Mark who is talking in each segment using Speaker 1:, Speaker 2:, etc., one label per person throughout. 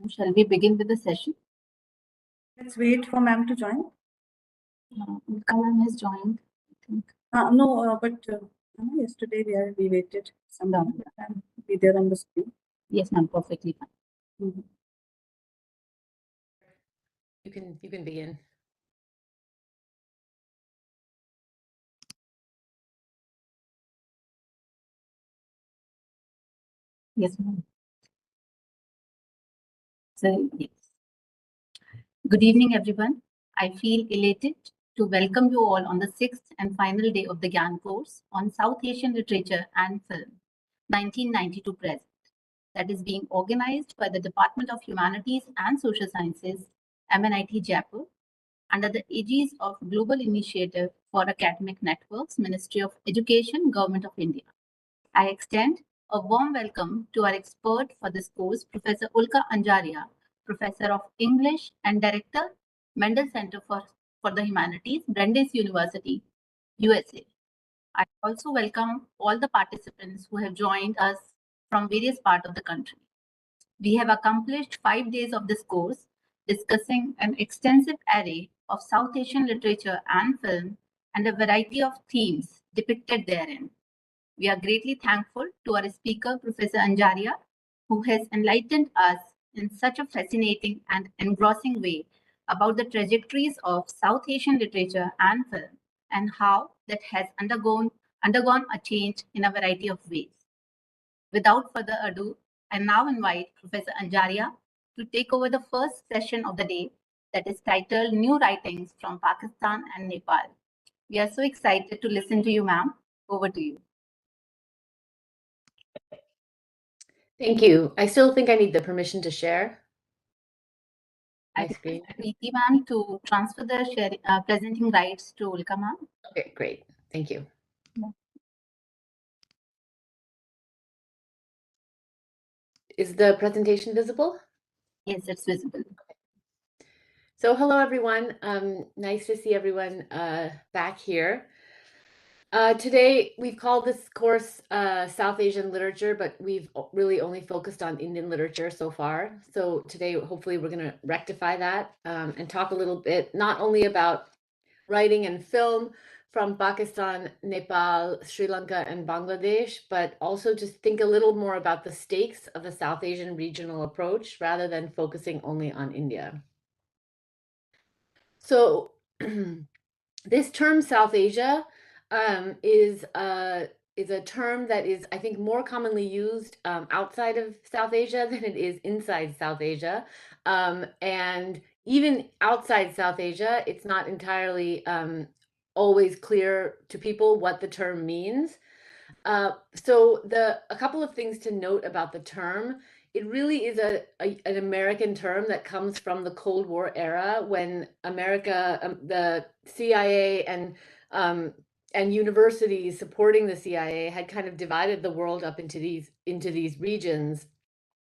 Speaker 1: Shall we begin with the session?
Speaker 2: Let's wait for ma'am to join.
Speaker 1: Ulka ma'am has joined, I think.
Speaker 2: Yesterday we waited some
Speaker 1: No.
Speaker 2: time. Be there on the screen.
Speaker 1: Yes, ma'am, perfectly fine.
Speaker 2: Mhm.
Speaker 3: You can begin.
Speaker 1: Yes, ma'am. So, yes. Good evening, everyone. I feel elated to welcome you all on the sixth and final day of the GIAN course on South Asian Literature and Film, 1992 present, that is being organized by the Department of Humanities and Social Sciences, MNIT Jaipur, under the aegis of Global Initiative for Academic Networks, Ministry of Education, Government of India. I extend a warm welcome to our expert for this course, Professor Ulka Anjaria, Professor of English and Director, Mendel Center for the Humanities, Brandeis University, USA. I also welcome all the participants who have joined us from various parts of the country. We have accomplished 5 days of this course, discussing an extensive array of South Asian literature and film and a variety of themes depicted therein. We are greatly thankful to our speaker, Professor Anjaria, who has enlightened us in such a fascinating and engrossing way about the trajectories of South Asian literature and film and how that has undergone a change in a variety of ways. Without further ado, I now invite Professor Anjaria to take over the first session of the day that is titled New Writings from Pakistan and Nepal. We are so excited to listen to you, ma'am. Over to you.
Speaker 3: Thank you. I still think I need the permission to share my
Speaker 1: I
Speaker 3: screen.
Speaker 1: Preeti ma'am to transfer the presenting rights to Ulka ma'am.
Speaker 3: Okay, great. Thank you.
Speaker 1: Yeah.
Speaker 3: Is the presentation visible?
Speaker 1: Yes, it's visible.
Speaker 3: So hello, everyone. Nice to see everyone back here. Today, we've called this course South Asian Literature, but we've really only focused on Indian literature so far. So today, hopefully, we're going to rectify that and talk a little bit, not only about writing and film from Pakistan, Nepal, Sri Lanka, and Bangladesh, but also just think a little more about the stakes of the South Asian regional approach rather than focusing only on India. So this term South Asia is a term that is, I think, more commonly used outside of South Asia than it is inside South Asia. And even outside South Asia, it's not entirely always clear to people what the term means. So a couple of things to note about the term. It really is an American term that comes from the Cold War era when America, the CIA and universities supporting the CIA had kind of divided the world up into these regions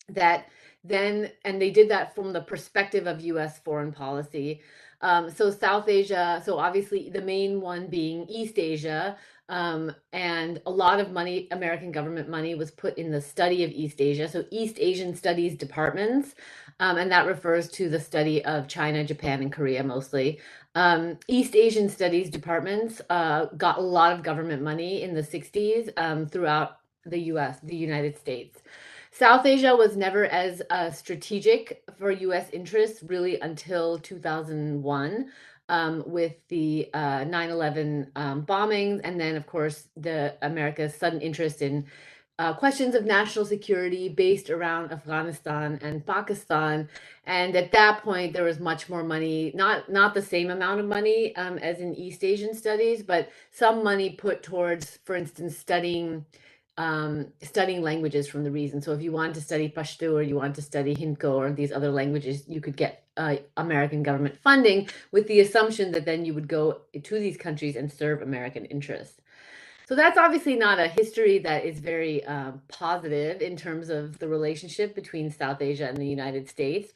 Speaker 3: that then, and they did that from the perspective of US foreign policy. So South Asia, so obviously the main one being East Asia, and a lot of money, American government money, was put in the study of East Asia. So East Asian Studies departments, and that refers to the study of China, Japan, and Korea mostly. East Asian Studies departments got a lot of government money in the 60s throughout the United States. South Asia was never as strategic for US interests really until 2001. With the 9/11 bombings, and then, of course, America's sudden interest in questions of national security based around Afghanistan and Pakistan. And at that point, there was much more money, not the same amount of money as in East Asian studies, but some money put towards, for instance, studying languages from the region. So if you wanted to study Pashto or you wanted to study Hindko or these other languages, you could get American government funding with the assumption that then you would go to these countries and serve American interests. So that's obviously not a history that is very positive in terms of the relationship between South Asia and the United States.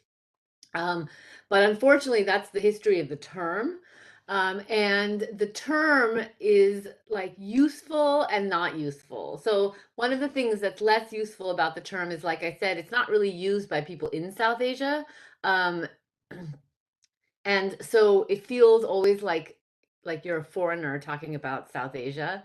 Speaker 3: But unfortunately, that's the history of the term. And the term is like useful and not useful. So one of the things that's less useful about the term is, like I said, it's not really used by people in South Asia. Um, and so it feels always like you're a foreigner talking about South Asia.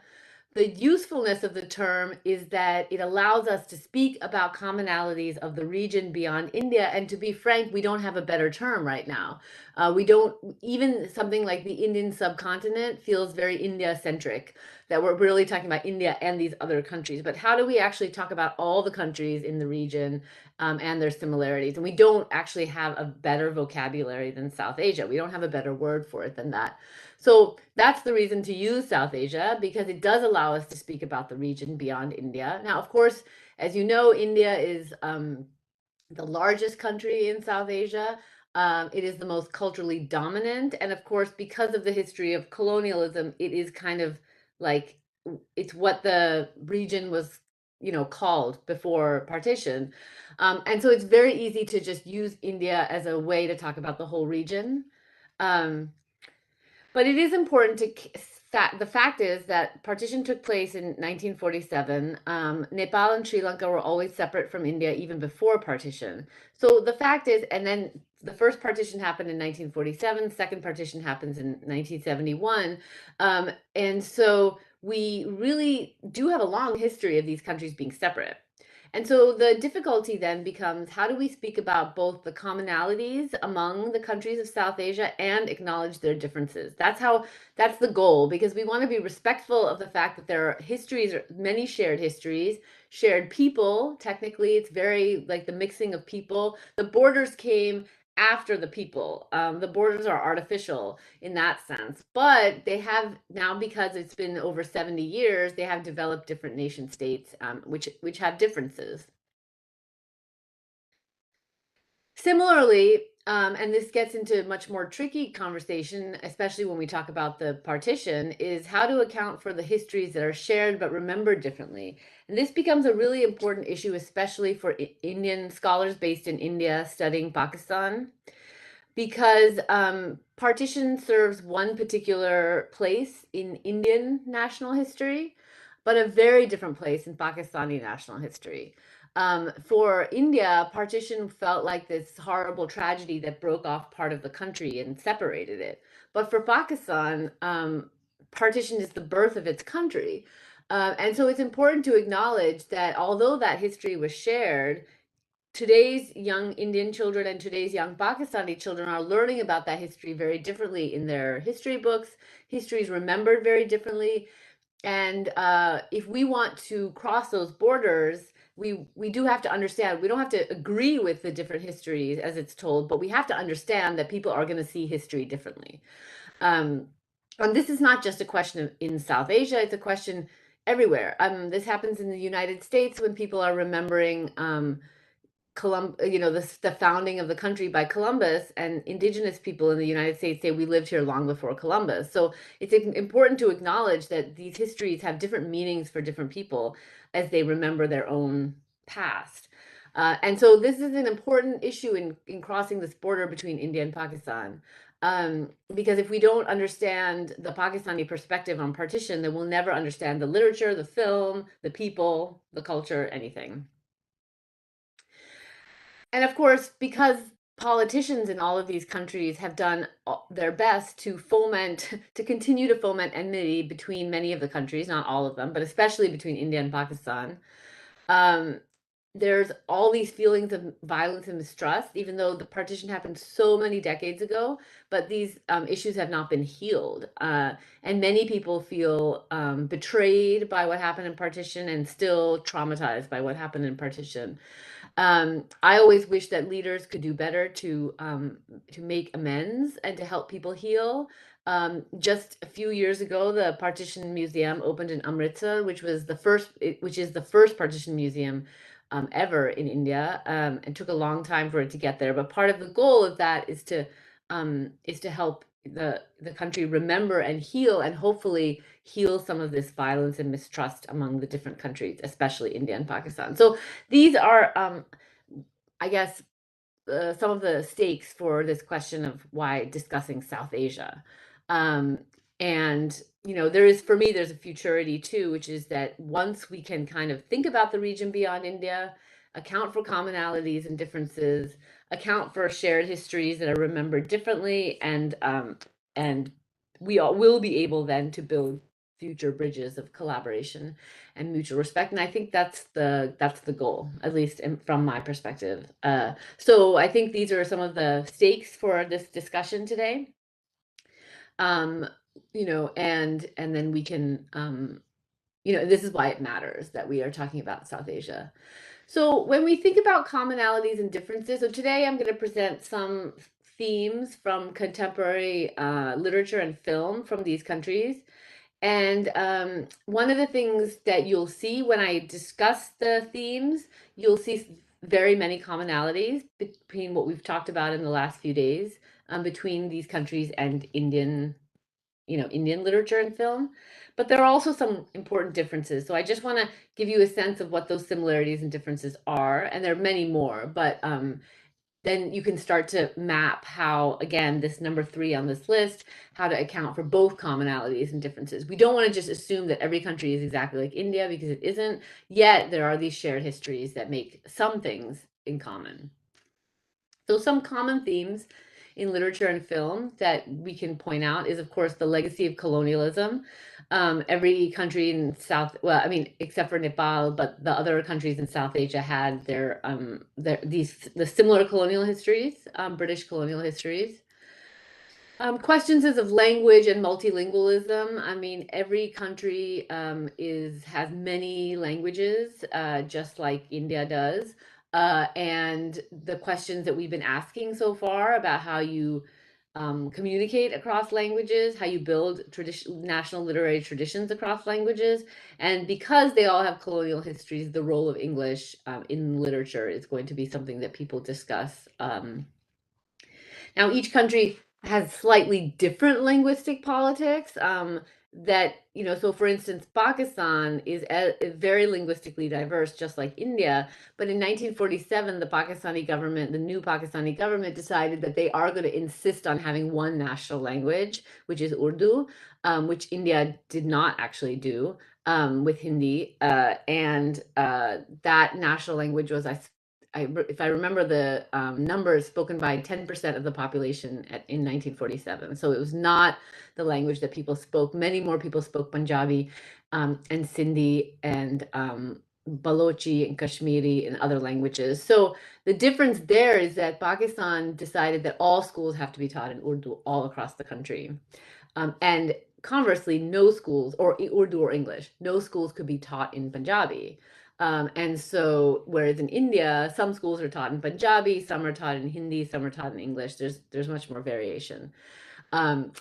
Speaker 3: The usefulness of the term is that it allows us to speak about commonalities of the region beyond India. And to be frank, we don't have a better term right now. We don't, even something like the Indian subcontinent feels very India-centric, that we're really talking about India and these other countries. But how do we actually talk about all the countries in the region and their similarities? And we don't actually have a better vocabulary than South Asia. We don't have a better word for it than that. So that's the reason to use South Asia, because it does allow us to speak about the region beyond India. Now, of course, as you know, India is the largest country in South Asia. It is the most culturally dominant. And of course, because of the history of colonialism, it is kind of like, it's what the region was, called before partition. And so it's very easy to just use India as a way to talk about the whole region. But it is important the fact is that partition took place in 1947. Nepal and Sri Lanka were always separate from India even before partition. So the fact is, and then the first partition happened in 1947, second partition happens in 1971. And so we really do have a long history of these countries being separate. And so the difficulty then becomes, how do we speak about both the commonalities among the countries of South Asia and acknowledge their differences? That's the goal, because we want to be respectful of the fact that there are histories, many shared histories, shared people. Technically, it's very like the mixing of people. The borders came after the people. The borders are artificial in that sense, but they have now, because it's been over 70 years, they have developed different nation states, which have differences. Similarly, and this gets into much more tricky conversation, especially when we talk about the partition, is how to account for the histories that are shared but remembered differently. And this becomes a really important issue, especially for Indian scholars based in India studying Pakistan, because partition serves one particular place in Indian national history, but a very different place in Pakistani national history. For India, partition felt like this horrible tragedy that broke off part of the country and separated it. But for Pakistan, partition is the birth of its country. And so it's important to acknowledge that although that history was shared, today's young Indian children and today's young Pakistani children are learning about that history very differently in their history books. History is remembered very differently. And if we want to cross those borders, we do have to understand, we don't have to agree with the different histories as it's told, but we have to understand that people are going to see history differently. And this is not just a question of in South Asia, it's a question everywhere. This happens in the United States when people are remembering the founding of the country by Columbus, and indigenous people in the United States say we lived here long before Columbus. So it's important to acknowledge that these histories have different meanings for different people as they remember their own past. And so this is an important issue in crossing this border between India and Pakistan. Because if we don't understand the Pakistani perspective on partition, then we'll never understand the literature, the film, the people, the culture, anything. And of course, because politicians in all of these countries have done their best to continue to foment enmity between many of the countries, not all of them, but especially between India and Pakistan, there's all these feelings of violence and mistrust, even though the partition happened so many decades ago, but these issues have not been healed. And many people feel betrayed by what happened in partition and still traumatized by what happened in partition. I always wish that leaders could do better to make amends and to help people heal. Just a few years ago, the Partition Museum opened in Amritsar, which is the first partition museum ever in India. It took a long time for it to get there, but part of the goal of that is to help the country remember and heal, and hopefully heal some of this violence and mistrust among the different countries, especially India and Pakistan. So these are, I guess, some of the stakes for this question of why discussing South Asia. And, you know, there's a futurity too, which is that once we can kind of think about the region beyond India, account for commonalities and differences, account for shared histories that are remembered differently, and we all will be able then to build future bridges of collaboration and mutual respect. And I think that's the goal, at least from my perspective. So I think these are some of the stakes for this discussion today. You know, and then we can, you know, this is why it matters that we are talking about South Asia. So when we think about commonalities and differences, so today I'm going to present some themes from contemporary literature and film from these countries. And one of the things that you'll see when I discuss the themes, you'll see very many commonalities between what we've talked about in the last few days, between these countries and Indian literature and film. But there are also some important differences. So I just want to give you a sense of what those similarities and differences are. And there are many more, but then you can start to map how, again, this number 3 on this list, how to account for both commonalities and differences. We don't want to just assume that every country is exactly like India, because it isn't. Yet there are these shared histories that make some things in common. So some common themes in literature and film that we can point out is, of course, the legacy of colonialism. Every country in except for Nepal, but the other countries in South Asia had the similar colonial histories, British colonial histories. Questions of language and multilingualism. I mean, every country has many languages, just like India does. And the questions that we've been asking so far about how you communicate across languages, how you build national literary traditions across languages. And because they all have colonial histories, the role of English in literature is going to be something that people discuss. Now, each country has slightly different linguistic politics. So for instance, Pakistan is very linguistically diverse, just like India. But in 1947, the new Pakistani government decided that they are going to insist on having one national language, which is Urdu, which India did not actually do with Hindi. And that national language was, if I remember the numbers, spoken by 10% of the population in 1947. So it was not the language that people spoke. Many more people spoke Punjabi and Sindhi and Balochi and Kashmiri and other languages. So the difference there is that Pakistan decided that all schools have to be taught in Urdu all across the country. And conversely, no schools, or Urdu or English, no schools could be taught in Punjabi. And so, whereas in India, some schools are taught in Punjabi, some are taught in Hindi, some are taught in English. There's much more variation.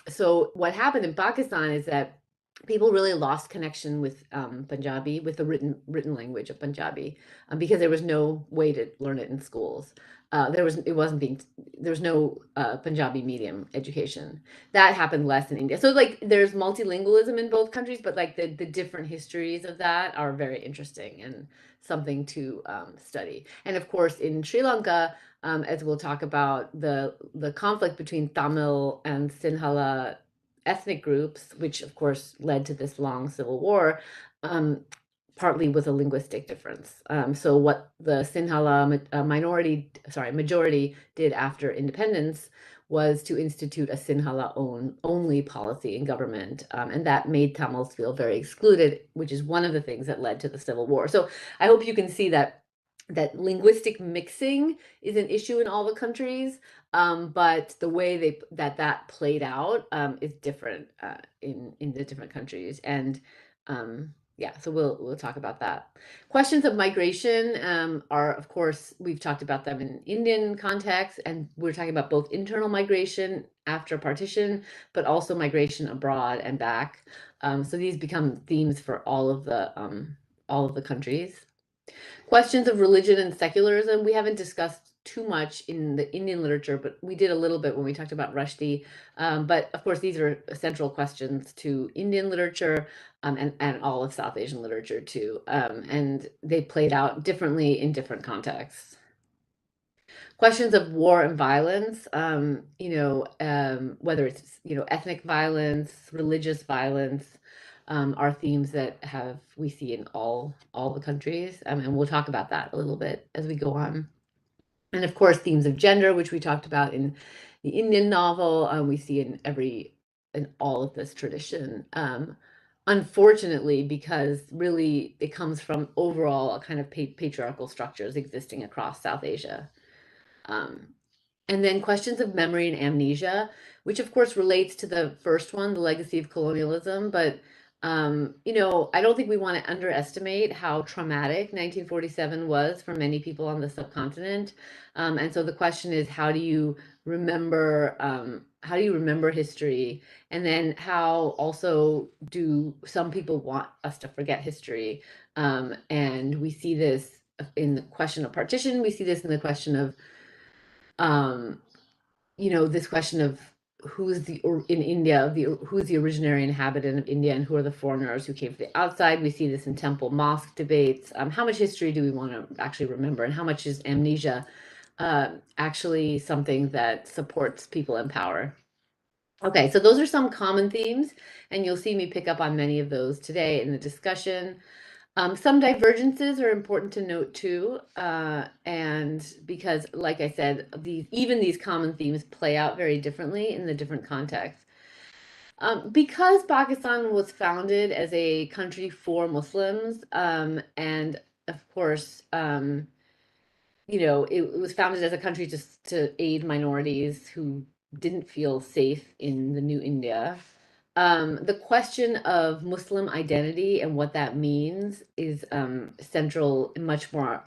Speaker 3: So what happened in Pakistan is that people really lost connection with Punjabi, with the written language of Punjabi, because there was no way to learn it in schools. There was no Punjabi medium education. That happened less in India. So like there's multilingualism in both countries, but like the different histories of that are very interesting and something to study. And of course, in Sri Lanka, as we'll talk about, the conflict between Tamil and Sinhala ethnic groups, which of course led to this long civil war, partly was a linguistic difference. So what the Sinhala majority did after independence was to institute a Sinhala only policy in government, and that made Tamils feel very excluded, which is one of the things that led to the civil war. So I hope you can see that linguistic mixing is an issue in all the countries, but the way that played out is different in the different countries. And yeah, so we'll talk about that. Questions of migration are, of course, we've talked about them in Indian context, and we're talking about both internal migration after partition, but also migration abroad and back. So these become themes for all of the countries. Questions of religion and secularism, we haven't discussed too much in the Indian literature, but we did a little bit when we talked about Rushdie. But of course, these are central questions to Indian literature and all of South Asian literature too. And they played out differently in different contexts. Questions of war and violence, whether it's, ethnic violence, religious violence, are themes that we see in all the countries. And we'll talk about that a little bit as we go on. And of course, themes of gender, which we talked about in the Indian novel, we see in all of this tradition. Unfortunately, because really it comes from overall a kind of patriarchal structures existing across South Asia. And then questions of memory and amnesia, which of course relates to the first one, the legacy of colonialism. But, I don't think we want to underestimate how traumatic 1947 was for many people on the subcontinent. And so the question is, how do you remember history? And then how also do some people want us to forget history? And we see this in the question of partition. We see this in the question of this question of who's the originary inhabitant of India and who are the foreigners who came from the outside. We see this in temple mosque debates. How much history do we want to actually remember, and how much is amnesia actually something that supports people in power? Okay, so those are some common themes, and you'll see me pick up on many of those today in the discussion. Some divergences are important to note too, and because, like I said, even these common themes play out very differently in the different contexts. Because Pakistan was founded as a country for Muslims, and of course, it was founded as a country just to aid minorities who didn't feel safe in the new India. The question of Muslim identity and what that means is central in much more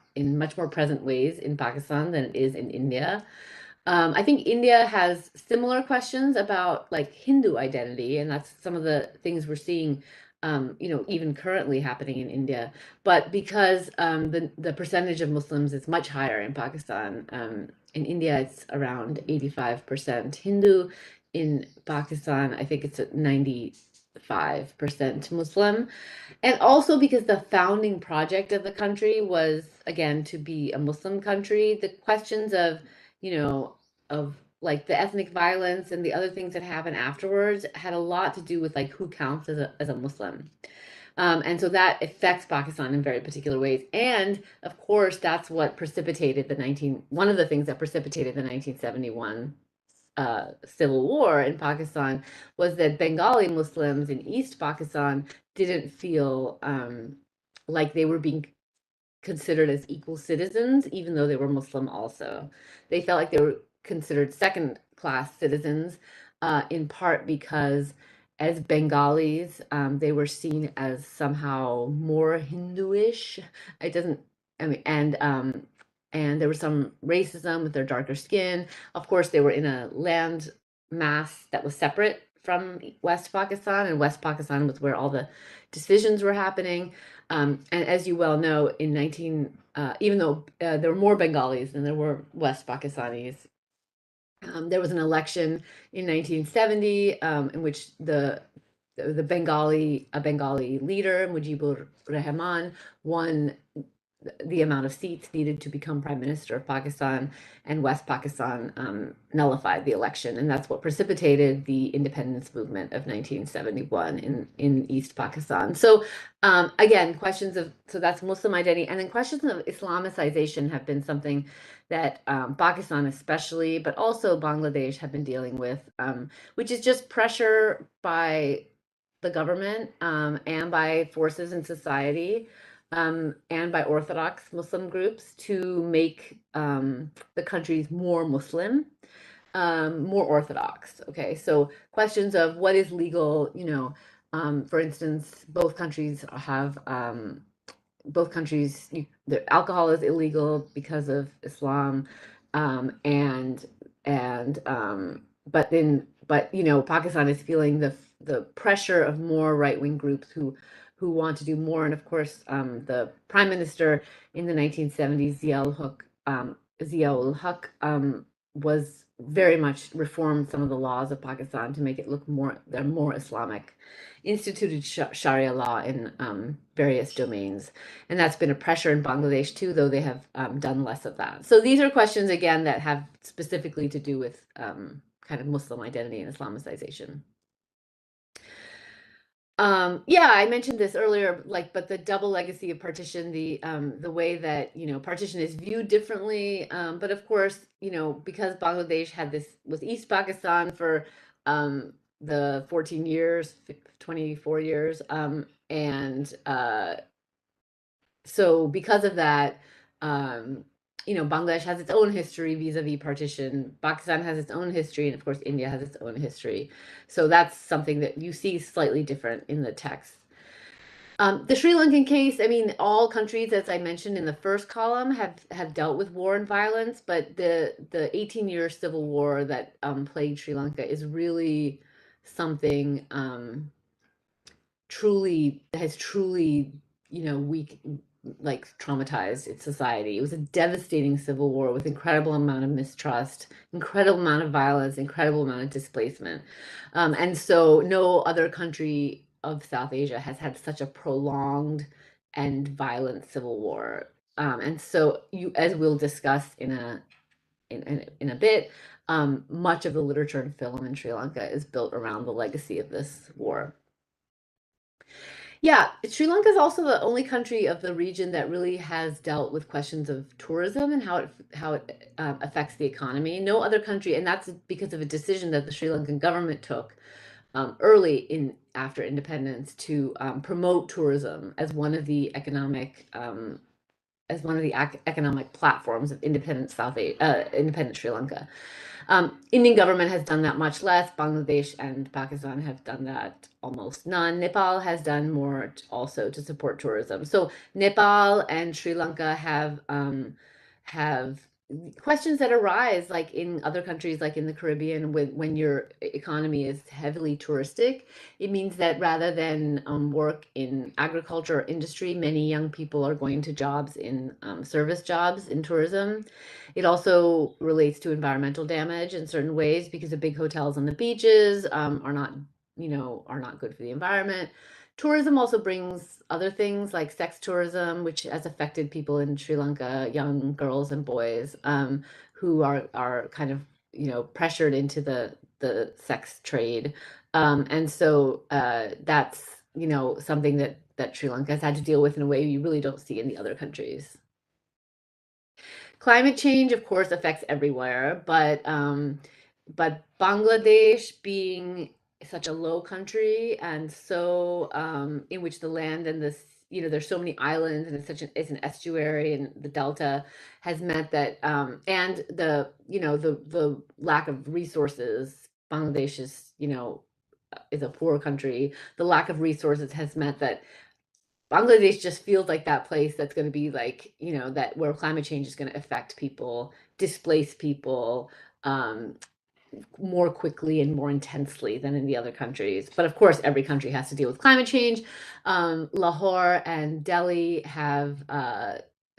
Speaker 3: present ways in Pakistan than it is in India. I think India has similar questions about like Hindu identity, and that's some of the things we're seeing, even currently happening in India. But because the percentage of Muslims is much higher in Pakistan, in India it's around 85% Hindu. In Pakistan, I think it's at 95% Muslim. And also because the founding project of the country was, again, to be a Muslim country, the questions of, of like the ethnic violence and the other things that happen afterwards had a lot to do with like who counts as a Muslim. And so that affects Pakistan in very particular ways. And of course, that's what precipitated one of the things that precipitated the 1971 civil war in Pakistan was that Bengali Muslims in East Pakistan didn't feel like they were being considered as equal citizens, even though they were Muslim also. They felt like they were considered second-class citizens, in part because as Bengalis, they were seen as somehow more Hinduish. And there was some racism with their darker skin. Of course, they were in a land mass that was separate from West Pakistan, and West Pakistan was where all the decisions were happening. And as you well know, even though there were more Bengalis than there were West Pakistanis, there was an election in 1970 in which a Bengali leader, Mujibur Rahman, won the amount of seats needed to become prime minister of Pakistan, and West Pakistan nullified the election, and that's what precipitated the independence movement of 1971 in East Pakistan. So again, so that's Muslim identity, and then questions of Islamicization have been something that Pakistan especially, but also Bangladesh have been dealing with, which is just pressure by the government and by forces in society, and by Orthodox Muslim groups to make the countries more Muslim, more Orthodox. Okay, so questions of what is legal, for instance, both countries, the alcohol is illegal because of Islam, but Pakistan is feeling the pressure of more right-wing groups who want to do more. And of course, the prime minister in the 1970s, Zia-ul Haq, was very much reformed some of the laws of Pakistan to make it look more Islamic, instituted Sharia law in various domains. And that's been a pressure in Bangladesh too, though they have done less of that. So these are questions, again, that have specifically to do with kind of Muslim identity and Islamicization. Yeah, I mentioned this earlier, but the double legacy of partition, the way that, partition is viewed differently. But of course, because Bangladesh was East Pakistan for the 14 years, 24 years. And so because of that, Bangladesh has its own history vis-a-vis partition. Pakistan has its own history, and of course, India has its own history. So that's something that you see slightly different in the text. The Sri Lankan case, I mean, all countries, as I mentioned in the first column, have dealt with war and violence, but the 18-year civil war that plagued Sri Lanka is really something has truly, traumatized its society. It was a devastating civil war with incredible amount of mistrust, incredible amount of violence, incredible amount of displacement. And so no other country of South Asia has had such a prolonged and violent civil war. And so as we'll discuss in a bit, much of the literature and film in Sri Lanka is built around the legacy of this war. Yeah, Sri Lanka is also the only country of the region that really has dealt with questions of tourism and how it affects the economy. No other country, and that's because of a decision that the Sri Lankan government took early after independence to promote tourism as one of the economic platforms of independent independent Sri Lanka. Indian government has done that much less. Bangladesh and Pakistan have done that almost none. Nepal has done more also to support tourism. So Nepal and Sri Lanka have questions that arise like in other countries, like in the Caribbean, when your economy is heavily touristic. It means that rather than work in agriculture or industry, many young people are going to jobs in service jobs in tourism. It also relates to environmental damage in certain ways because the big hotels on the beaches are not good for the environment. Tourism also brings other things like sex tourism, which has affected people in Sri Lanka, young girls and boys who are kind of pressured into the sex trade. And so that's something that Sri Lanka has had to deal with in a way you really don't see in the other countries. Climate change, of course, affects everywhere, but Bangladesh being such a low country and so in which the land and there's so many islands and it's an estuary, and the delta has meant that and the lack of resources. Bangladesh is a poor country. The lack of resources has meant that Bangladesh just feels like that place that's going to be like, that where climate change is going to affect people, displace people more quickly and more intensely than in the other countries. But of course, every country has to deal with climate change. Lahore and Delhi have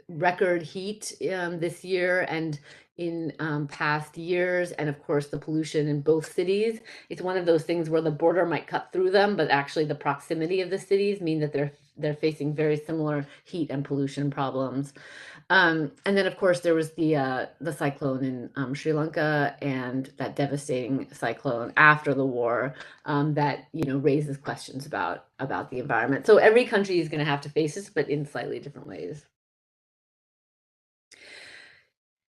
Speaker 3: record heat this year and in past years, and of course the pollution in both cities. It's one of those things where the border might cut through them, but actually the proximity of the cities mean that they're facing very similar heat and pollution problems. And then of course there was the cyclone in Sri Lanka, and that devastating cyclone after the war that raises questions about the environment. So every country is going to have to face this, but in slightly different ways.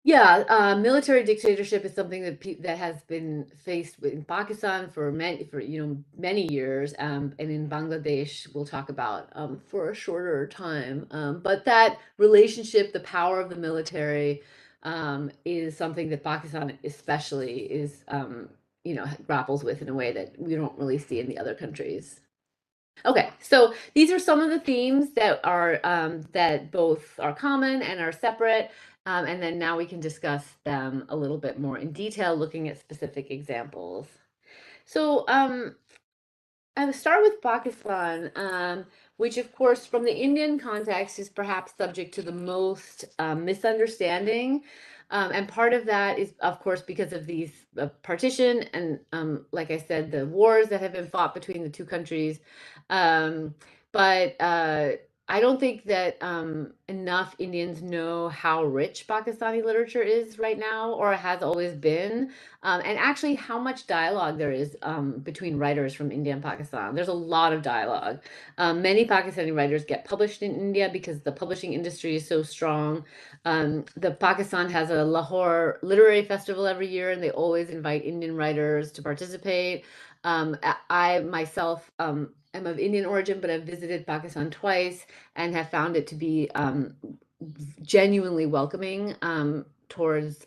Speaker 3: Yeah, military dictatorship is something that has been faced in Pakistan for many years, and in Bangladesh we'll talk about for a shorter time. But that relationship, the power of the military, is something that Pakistan especially is grapples with in a way that we don't really see in the other countries. Okay, so these are some of the themes that are that both are common and are separate, and then now we can discuss them a little bit more in detail, looking at specific examples. So I would start with Pakistan, which, of course, from the Indian context, is perhaps subject to the most misunderstanding. And part of that is, of course, because of these partition and, like I said, the wars that have been fought between the two countries. But I don't think that enough Indians know how rich Pakistani literature is right now, or has always been. And actually how much dialogue there is between writers from India and Pakistan. There's a lot of dialogue. Many Pakistani writers get published in India because the publishing industry is so strong. The Pakistan has a Lahore Literary Festival every year, and they always invite Indian writers to participate. I myself am of Indian origin, but I've visited Pakistan twice and have found it to be genuinely welcoming towards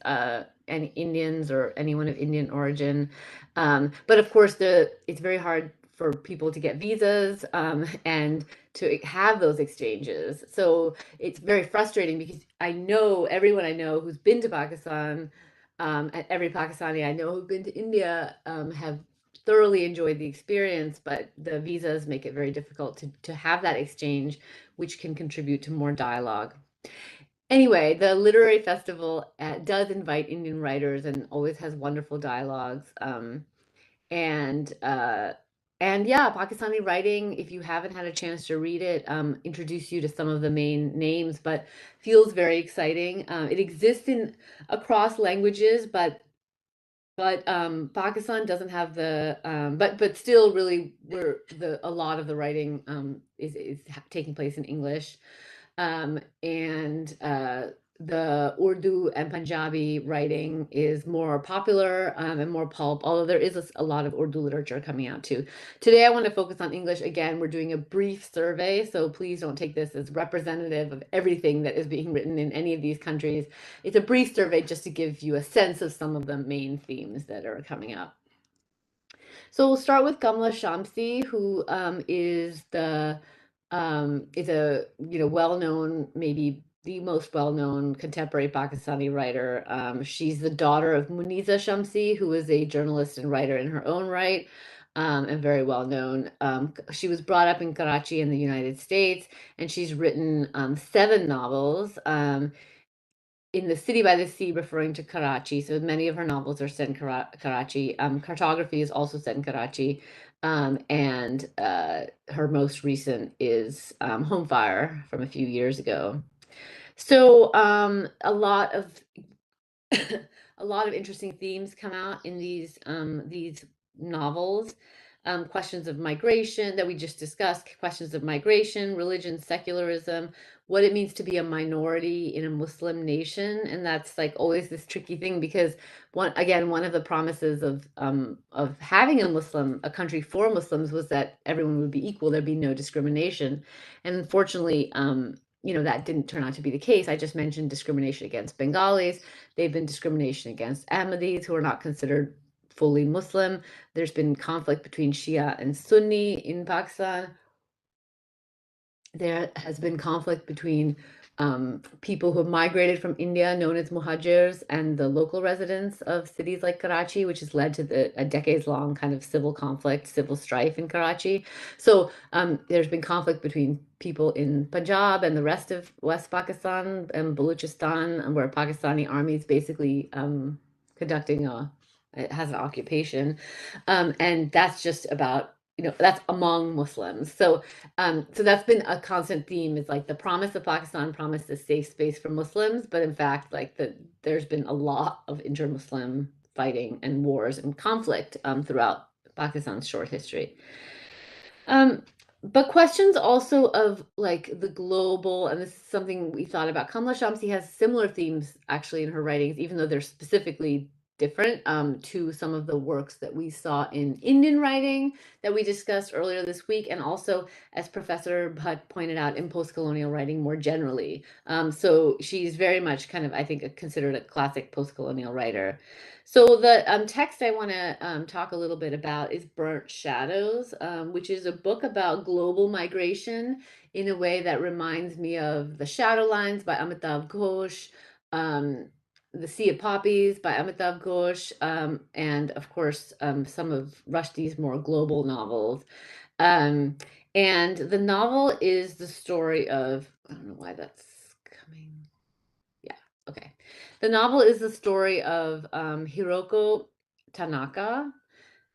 Speaker 3: any Indians or anyone of Indian origin. But of course, it's very hard for people to get visas and to have those exchanges. So it's very frustrating because I know everyone I know who's been to Pakistan, and every Pakistani I know who've been to India have thoroughly enjoyed the experience, but the visas make it very difficult to have that exchange, which can contribute to more dialogue. Anyway, the literary festival does invite Indian writers and always has wonderful dialogues. And yeah, Pakistani writing, if you haven't had a chance to read it, introduce you to some of the main names, but feels very exciting. It exists in across languages, but Pakistan doesn't have the but still really where a lot of the writing is taking place in English. And the Urdu and Punjabi writing is more popular and more pulp, although there is a lot of Urdu literature coming out too. Today, I want to focus on English. Again, we're doing a brief survey, so please don't take this as representative of everything that is being written in any of these countries. It's a brief survey just to give you a sense of some of the main themes that are coming up. So we'll start with Kamla Shamsi, who is a well-known, maybe the most well-known contemporary Pakistani writer. She's the daughter of Muniza Shamsi, who is a journalist and writer in her own right, and very well known. She was brought up in Karachi in the United States, and she's written 7 novels. In the City by the Sea, referring to Karachi. So many of her novels are set in Karachi. Cartography is also set in Karachi. And her most recent is Home Fire from a few years ago. So a lot of a lot of interesting themes come out in these novels. Questions of migration that we just discussed, questions of migration, religion, secularism, what it means to be a minority in a Muslim nation. And that's like always this tricky thing because one of the promises of having a country for Muslims was that everyone would be equal, there'd be no discrimination. And unfortunately, that didn't turn out to be the case. I just mentioned discrimination against Bengalis. They've been discrimination against Ahmadis, who are not considered fully Muslim. There's been conflict between Shia and Sunni in Pakistan. There has been conflict between people who have migrated from India, known as muhajirs, and the local residents of cities like Karachi, which has led to a decades-long kind of civil conflict, civil strife in Karachi. So there's been conflict between people in Punjab and the rest of West Pakistan and Baluchistan, where Pakistani army is basically it has an occupation. And that's just about, that's among Muslims. So that's been a constant theme, is like the promise of Pakistan promised a safe space for Muslims, but in fact, there's been a lot of inter-Muslim fighting and wars and conflict throughout Pakistan's short history. But questions also of like the global, and this is something we thought about. Kamla Shamsi has similar themes actually in her writings, even though they're specifically different to some of the works that we saw in Indian writing that we discussed earlier this week, and also, as Professor Bhatt pointed out, in post-colonial writing more generally. So she's very much kind of, I think, considered a classic post-colonial writer. So the text I want to talk a little bit about is Burnt Shadows, which is a book about global migration in a way that reminds me of The Shadow Lines by Amitav Ghosh. The Sea of Poppies by Amitav Ghosh, and of course, some of Rushdie's more global novels. And the novel is the story of, I don't know why that's coming. Yeah, okay. The novel is the story of Hiroko Tanaka,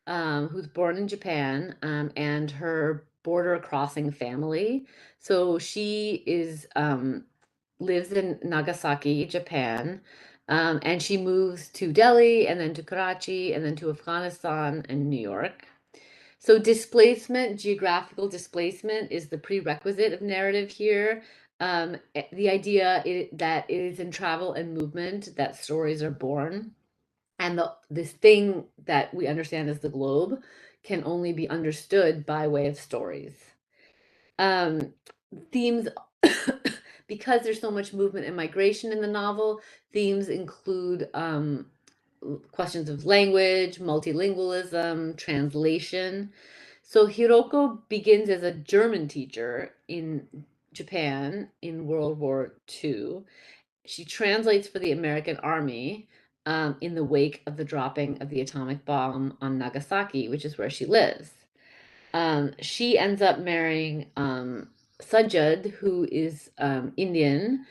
Speaker 3: who's born in Japan, and her border crossing family. So she is lives in Nagasaki, Japan, and she moves to Delhi and then to Karachi and then to Afghanistan and New York. So displacement, geographical displacement, is the prerequisite of narrative here. The idea that it is in travel and movement that stories are born, and this thing that we understand as the globe can only be understood by way of stories. Themes, because there's so much movement and migration in the novel, themes include questions of language, multilingualism, translation. So Hiroko begins as a German teacher in Japan in World War II. She translates for the American Army in the wake of the dropping of the atomic bomb on Nagasaki, which is where she lives. She ends up marrying Sajjad, who is Indian,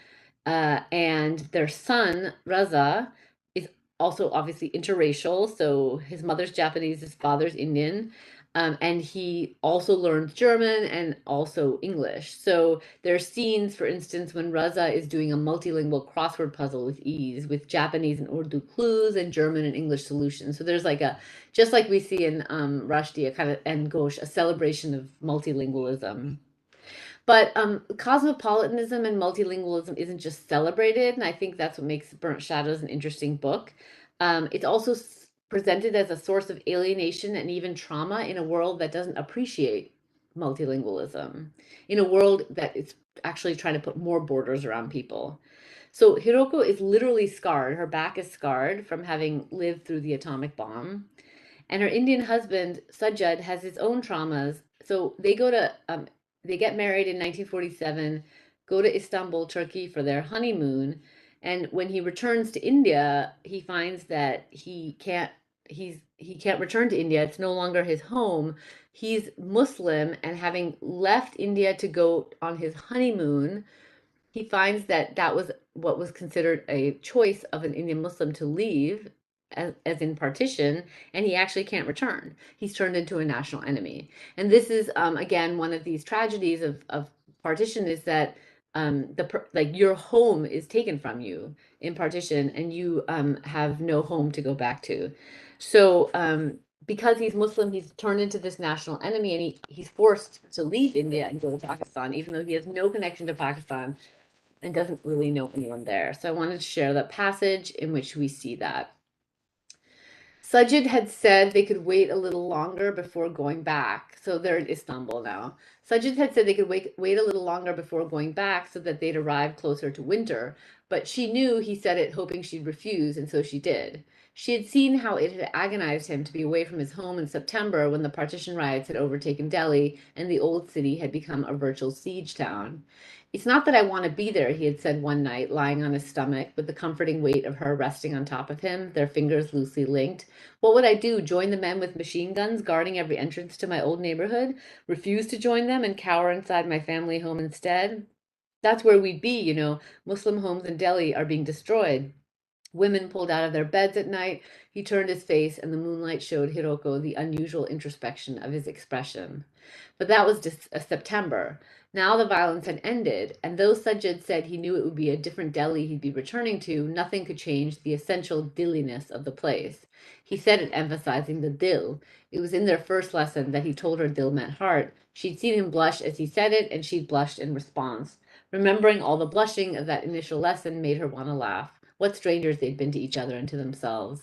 Speaker 3: and their son, Raza, is also obviously interracial. So his mother's Japanese, his father's Indian. And he also learns German and also English. So there are scenes, for instance, when Raza is doing a multilingual crossword puzzle with ease, with Japanese and Urdu clues and German and English solutions. So there's like a, just like we see in Rushdie, a kind of, and Ghosh, a celebration of multilingualism. But cosmopolitanism and multilingualism isn't just celebrated, and I think that's what makes Burnt Shadows an interesting book. It's also presented as a source of alienation and even trauma in a world that doesn't appreciate multilingualism, in a world that is actually trying to put more borders around people. So Hiroko is literally scarred. Her back is scarred from having lived through the atomic bomb. And her Indian husband, Sajjad, has his own traumas. So they get married in 1947, go to Istanbul, Turkey for their honeymoon. And when he returns to India, he finds that he can't return to India. It's no longer his home. He's Muslim, and having left India to go on his honeymoon, he finds that that was what was considered a choice of an Indian Muslim to leave, as in partition, and he actually can't return. He's turned into a national enemy. And this is, again, one of these tragedies of partition, is that like your home is taken from you in partition, and you have no home to go back to. So because he's Muslim, he's turned into this national enemy, and he's forced to leave India and go to Pakistan, even though he has no connection to Pakistan and doesn't really know anyone there. So I wanted to share that passage in which we see that. Sajid had said they could wait a little longer before going back. So they're in Istanbul now. Sajid had said they could wait a little longer before going back so that they'd arrive closer to winter. But she knew he said it hoping she'd refuse, and so she did. She had seen how it had agonized him to be away from his home in September when the partition riots had overtaken Delhi and the old city had become a virtual siege town. It's not that I want to be there, he had said one night, lying on his stomach with the comforting weight of her resting on top of him, their fingers loosely linked. What would I do? Join the men with machine guns guarding every entrance to my old neighborhood? Refuse to join them and cower inside my family home instead? That's where we'd be, you know. Muslim homes in Delhi are being destroyed. Women pulled out of their beds at night. He turned his face, and the moonlight showed Hiroko the unusual introspection of his expression. But that was just September. Now the violence had ended, and though Sajjad said he knew it would be a different Delhi he'd be returning to, nothing could change the essential dilliness of the place. He said it, emphasizing the dil. It was in their first lesson that he told her dil meant heart. She'd seen him blush as he said it, and she'd blushed in response. Remembering all the blushing of that initial lesson made her want to laugh. What strangers they'd been to each other and to themselves.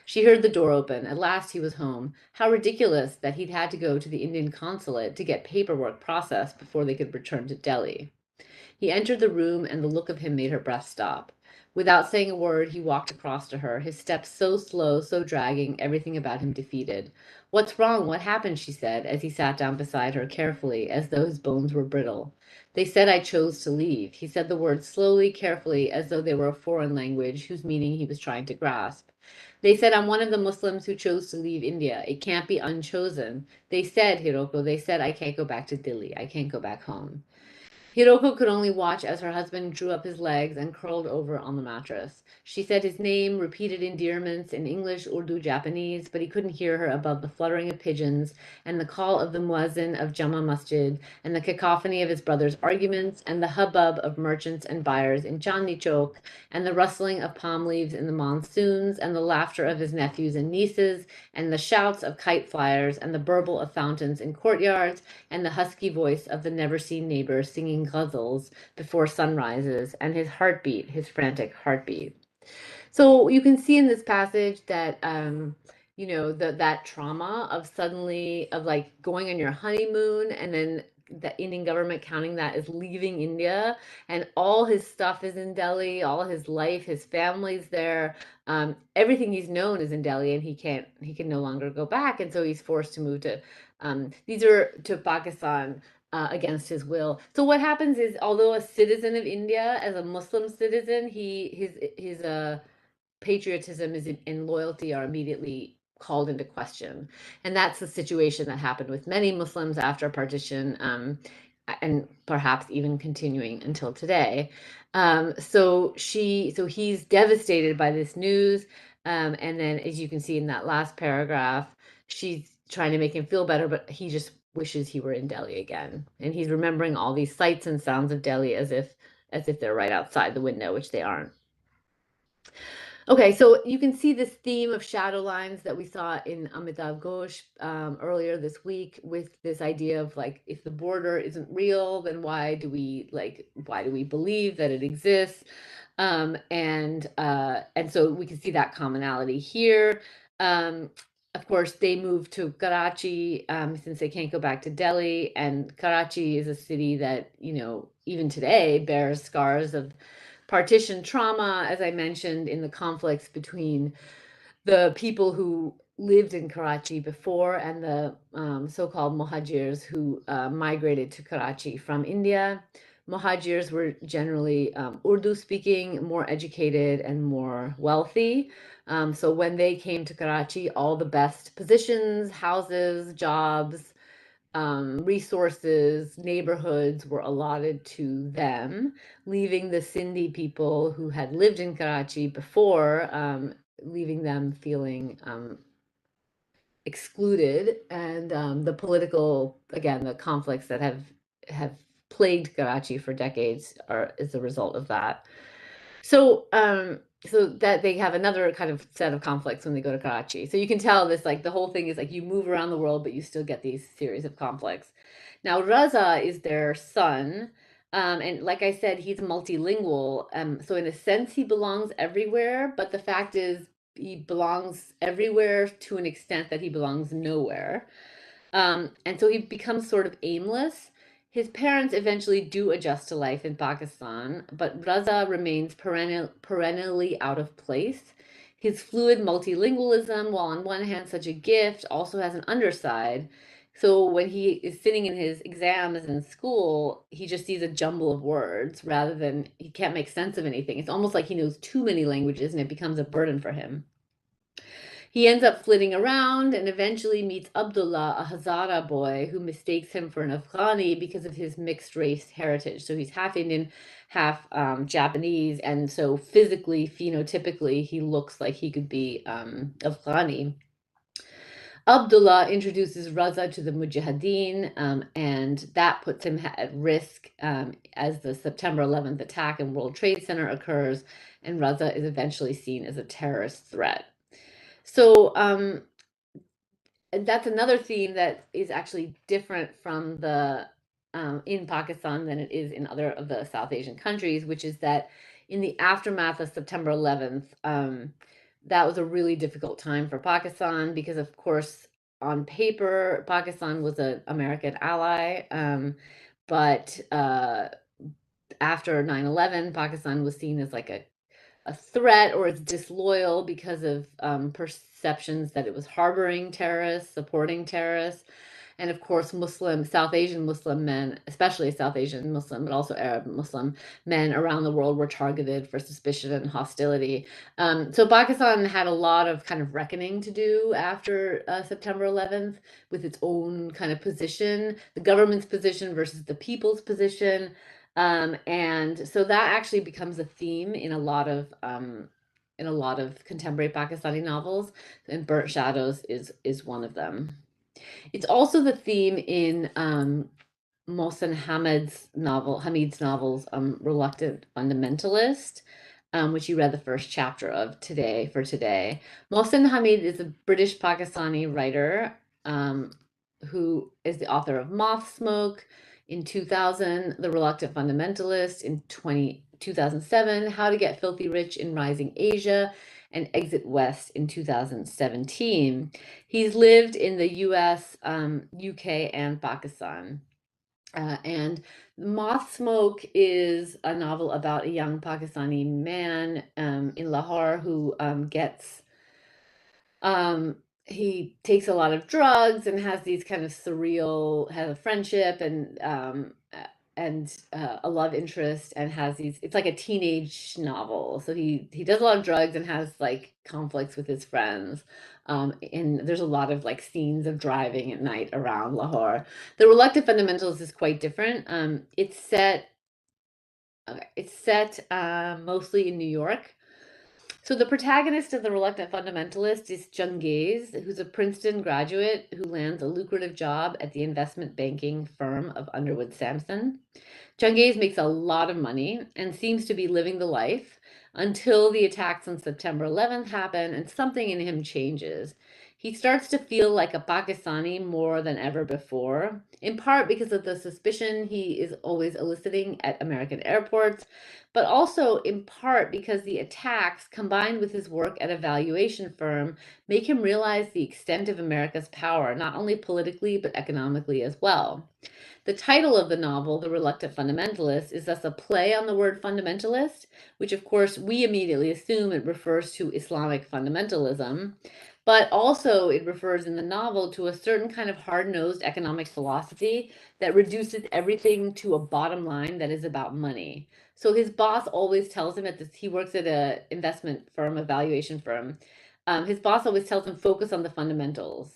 Speaker 3: She heard the door open. At last he was home. How ridiculous that he'd had to go to the Indian consulate to get paperwork processed before they could return to Delhi. He entered the room, and the look of him made her breath stop. Without saying a word, he walked across to her, his steps so slow, so dragging, everything about him defeated. "What's wrong? What happened?" she said, as he sat down beside her carefully, as though his bones were brittle. "They said I chose to leave." He said the words slowly, carefully, as though they were a foreign language whose meaning he was trying to grasp. "They said I'm one of the Muslims who chose to leave India. It can't be unchosen. They said, Hiroko, they said I can't go back to Delhi. I can't go back home." Hiroko could only watch as her husband drew up his legs and curled over on the mattress. She said his name, repeated endearments in English, Urdu, Japanese, but he couldn't hear her above the fluttering of pigeons and the call of the muezzin of Jama Masjid and the cacophony of his brother's arguments and the hubbub of merchants and buyers in Chandni Chowk and the rustling of palm leaves in the monsoons and the laughter of his nephews and nieces and the shouts of kite flyers and the burble of fountains in courtyards and the husky voice of the never-seen neighbor singing ghazals before sunrises, and his heartbeat, his frantic heartbeat. So you can see in this passage that that trauma of suddenly of like going on your honeymoon and then the Indian government counting that as leaving India, and all his stuff is in Delhi, all his life, his family's there, everything he's known is in Delhi, and he can no longer go back, and so he's forced to move to Pakistan against his will. So what happens is, although a citizen of India, as a Muslim citizen, his patriotism and loyalty are immediately called into question. And that's the situation that happened with many Muslims after partition, and perhaps even continuing until today. So he's devastated by this news. And then, as you can see in that last paragraph, she's trying to make him feel better, but he just wishes he were in Delhi again. And he's remembering all these sights and sounds of Delhi as if they're right outside the window, which they aren't. Okay, so you can see this theme of shadow lines that we saw in Amitav Ghosh earlier this week, with this idea of like, if the border isn't real, then why do we believe that it exists? And so we can see that commonality here. Of course, they moved to Karachi since they can't go back to Delhi, and Karachi is a city that, even today bears scars of partition trauma, as I mentioned, in the conflicts between the people who lived in Karachi before and the so-called Muhajirs who migrated to Karachi from India. Muhajirs were generally Urdu speaking, more educated, and more wealthy. So when they came to Karachi, all the best positions, houses, jobs, resources, neighborhoods were allotted to them, leaving the Sindhi people who had lived in Karachi before, leaving them feeling excluded, and the conflicts that have plagued Karachi for decades is a result of that. So that they have another kind of set of conflicts when they go to Karachi. So you can tell this, like, the whole thing is like you move around the world, but you still get these series of conflicts. Now, Raza is their son. And like I said, he's multilingual. So in a sense, he belongs everywhere. But the fact is, he belongs everywhere to an extent that he belongs nowhere. And so he becomes sort of aimless. His parents eventually do adjust to life in Pakistan, but Raza remains perennially out of place. His fluid multilingualism, while on one hand such a gift, also has an underside. So when he is sitting in his exams in school, he just sees a jumble of words rather than, he can't make sense of anything. It's almost like he knows too many languages and it becomes a burden for him. He ends up flitting around and eventually meets Abdullah, a Hazara boy, who mistakes him for an Afghani because of his mixed race heritage. So he's half Indian, half Japanese, and so physically, phenotypically, he looks like he could be Afghani. Abdullah introduces Raza to the Mujahideen, and that puts him at risk as the September 11th attack in World Trade Center occurs, and Raza is eventually seen as a terrorist threat. So that's another theme that is actually different from the in Pakistan than it is in other of the South Asian countries, which is that in the aftermath of September 11th, that was a really difficult time for Pakistan because, of course, on paper, Pakistan was an American ally, but after 9/11, Pakistan was seen as like a a threat, or it's disloyal because of perceptions that it was harboring terrorists, supporting terrorists. And of course, South Asian Muslim men, especially South Asian Muslim, but also Arab Muslim men around the world were targeted for suspicion and hostility. So Pakistan had a lot of kind of reckoning to do after September 11th with its own kind of position, the government's position versus the people's position. And so that actually becomes a theme in a lot of contemporary Pakistani novels, and Burnt Shadows is one of them. It's also the theme in Mohsen Hamid's novels, Reluctant Fundamentalist, which you read the first chapter of today. Mohsen Hamid is a British Pakistani writer who is the author of Moth Smoke in 2000, The Reluctant Fundamentalist in 2007, How to Get Filthy Rich in Rising Asia, and Exit West in 2017. He's lived in the US, UK, and Pakistan. And Moth Smoke is a novel about a young Pakistani man in Lahore who he takes a lot of drugs and has these kind of surreal, has a friendship and a love interest, and has these, it's like a teenage novel. So he does a lot of drugs and has like conflicts with his friends. And there's a lot of like scenes of driving at night around Lahore. The Reluctant Fundamentalist is quite different. It's set mostly in New York. So the protagonist of The Reluctant Fundamentalist is Chungaze, who's a Princeton graduate who lands a lucrative job at the investment banking firm of Underwood Sampson. Chungaze makes a lot of money and seems to be living the life until the attacks on September 11th happen and something in him changes. He starts to feel like a Pakistani more than ever before, in part because of the suspicion he is always eliciting at American airports, but also in part because the attacks, combined with his work at a valuation firm, make him realize the extent of America's power, not only politically, but economically as well. The title of the novel, The Reluctant Fundamentalist, is thus a play on the word fundamentalist, which of course we immediately assume it refers to Islamic fundamentalism, but also it refers in the novel to a certain kind of hard-nosed economic philosophy that reduces everything to a bottom line that is about money. So his boss always tells him he works at an investment firm, a valuation firm. His boss always tells him focus on the fundamentals.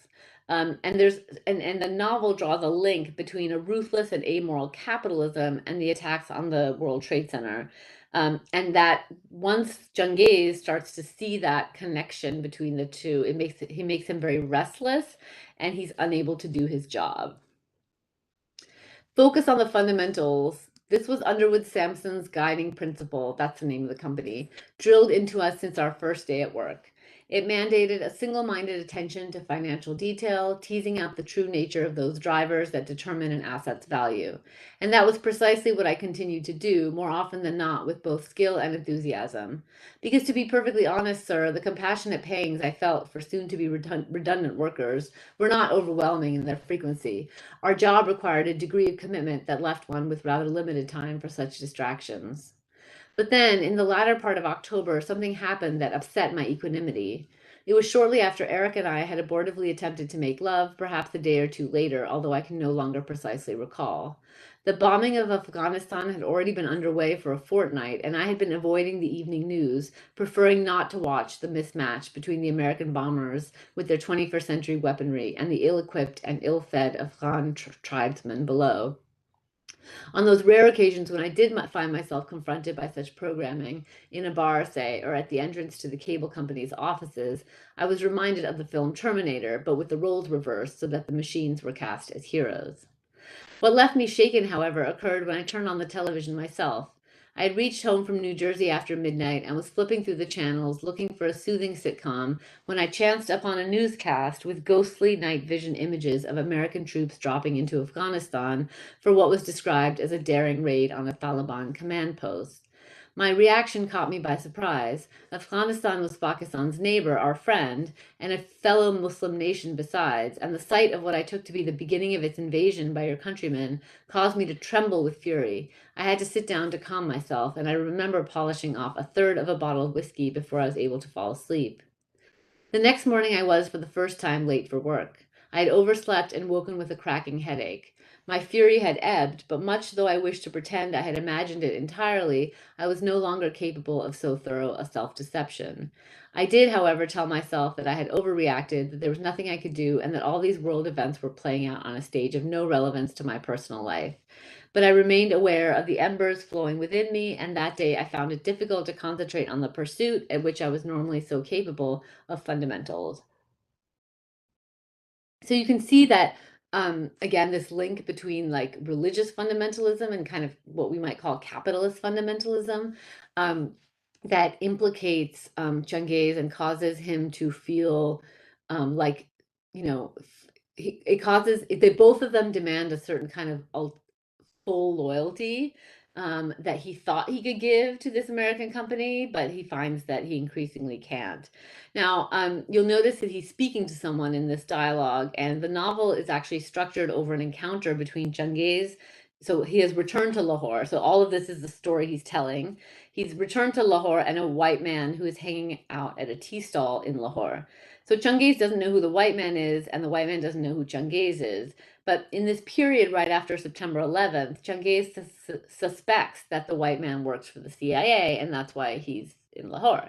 Speaker 3: And the novel draws a link between a ruthless and amoral capitalism and the attacks on the World Trade Center. And that once Chungaze starts to see that connection between the two, he makes him very restless, and he's unable to do his job. Focus on the fundamentals. This was Underwood Sampson's guiding principle, that's the name of the company, drilled into us since our first day at work. It mandated a single-minded attention to financial detail, teasing out the true nature of those drivers that determine an asset's value. And that was precisely what I continued to do, more often than not, with both skill and enthusiasm. Because to be perfectly honest, sir, the compassionate pangs I felt for soon-to-be redundant workers were not overwhelming in their frequency. Our job required a degree of commitment that left one with rather limited time for such distractions. But then, in the latter part of October, something happened that upset my equanimity. It was shortly after Eric and I had abortively attempted to make love, perhaps a day or two later, although I can no longer precisely recall. The bombing of Afghanistan had already been underway for a fortnight, and I had been avoiding the evening news, preferring not to watch the mismatch between the American bombers with their 21st century weaponry and the ill-equipped and ill-fed Afghan tribesmen below. On those rare occasions when I did find myself confronted by such programming, in a bar, say, or at the entrance to the cable company's offices, I was reminded of the film Terminator, but with the roles reversed so that the machines were cast as heroes. What left me shaken, however, occurred when I turned on the television myself. I had reached home from New Jersey after midnight and was flipping through the channels looking for a soothing sitcom when I chanced upon a newscast with ghostly night vision images of American troops dropping into Afghanistan for what was described as a daring raid on a Taliban command post. My reaction caught me by surprise. Afghanistan was Pakistan's neighbor, our friend, and a fellow Muslim nation besides, and the sight of what I took to be the beginning of its invasion by your countrymen caused me to tremble with fury. I had to sit down to calm myself, and I remember polishing off a third of a bottle of whiskey before I was able to fall asleep. The next morning I was, for the first time, late for work. I had overslept and woken with a cracking headache. My fury had ebbed, but much though I wished to pretend I had imagined it entirely, I was no longer capable of so thorough a self-deception. I did, however, tell myself that I had overreacted, that there was nothing I could do, and that all these world events were playing out on a stage of no relevance to my personal life. But I remained aware of the embers flowing within me, and that day I found it difficult to concentrate on the pursuit at which I was normally so capable of fundamentals. So you can see that, again, this link between like religious fundamentalism and kind of what we might call capitalist fundamentalism, that implicates Changez and causes him to feel like, you know, it causes, they both of them demand a certain kind of full loyalty that he thought he could give to this American company, but he finds that he increasingly can't. Now, you'll notice that he's speaking to someone in this dialogue, and the novel is actually structured over an encounter between Changez. So he has returned to Lahore. So all of this is the story he's telling. He's returned to Lahore and a white man who is hanging out at a tea stall in Lahore. So Changez doesn't know who the white man is, and the white man doesn't know who Changez is. But in this period right after September 11th, Changez suspects that the white man works for the CIA, and that's why he's in Lahore.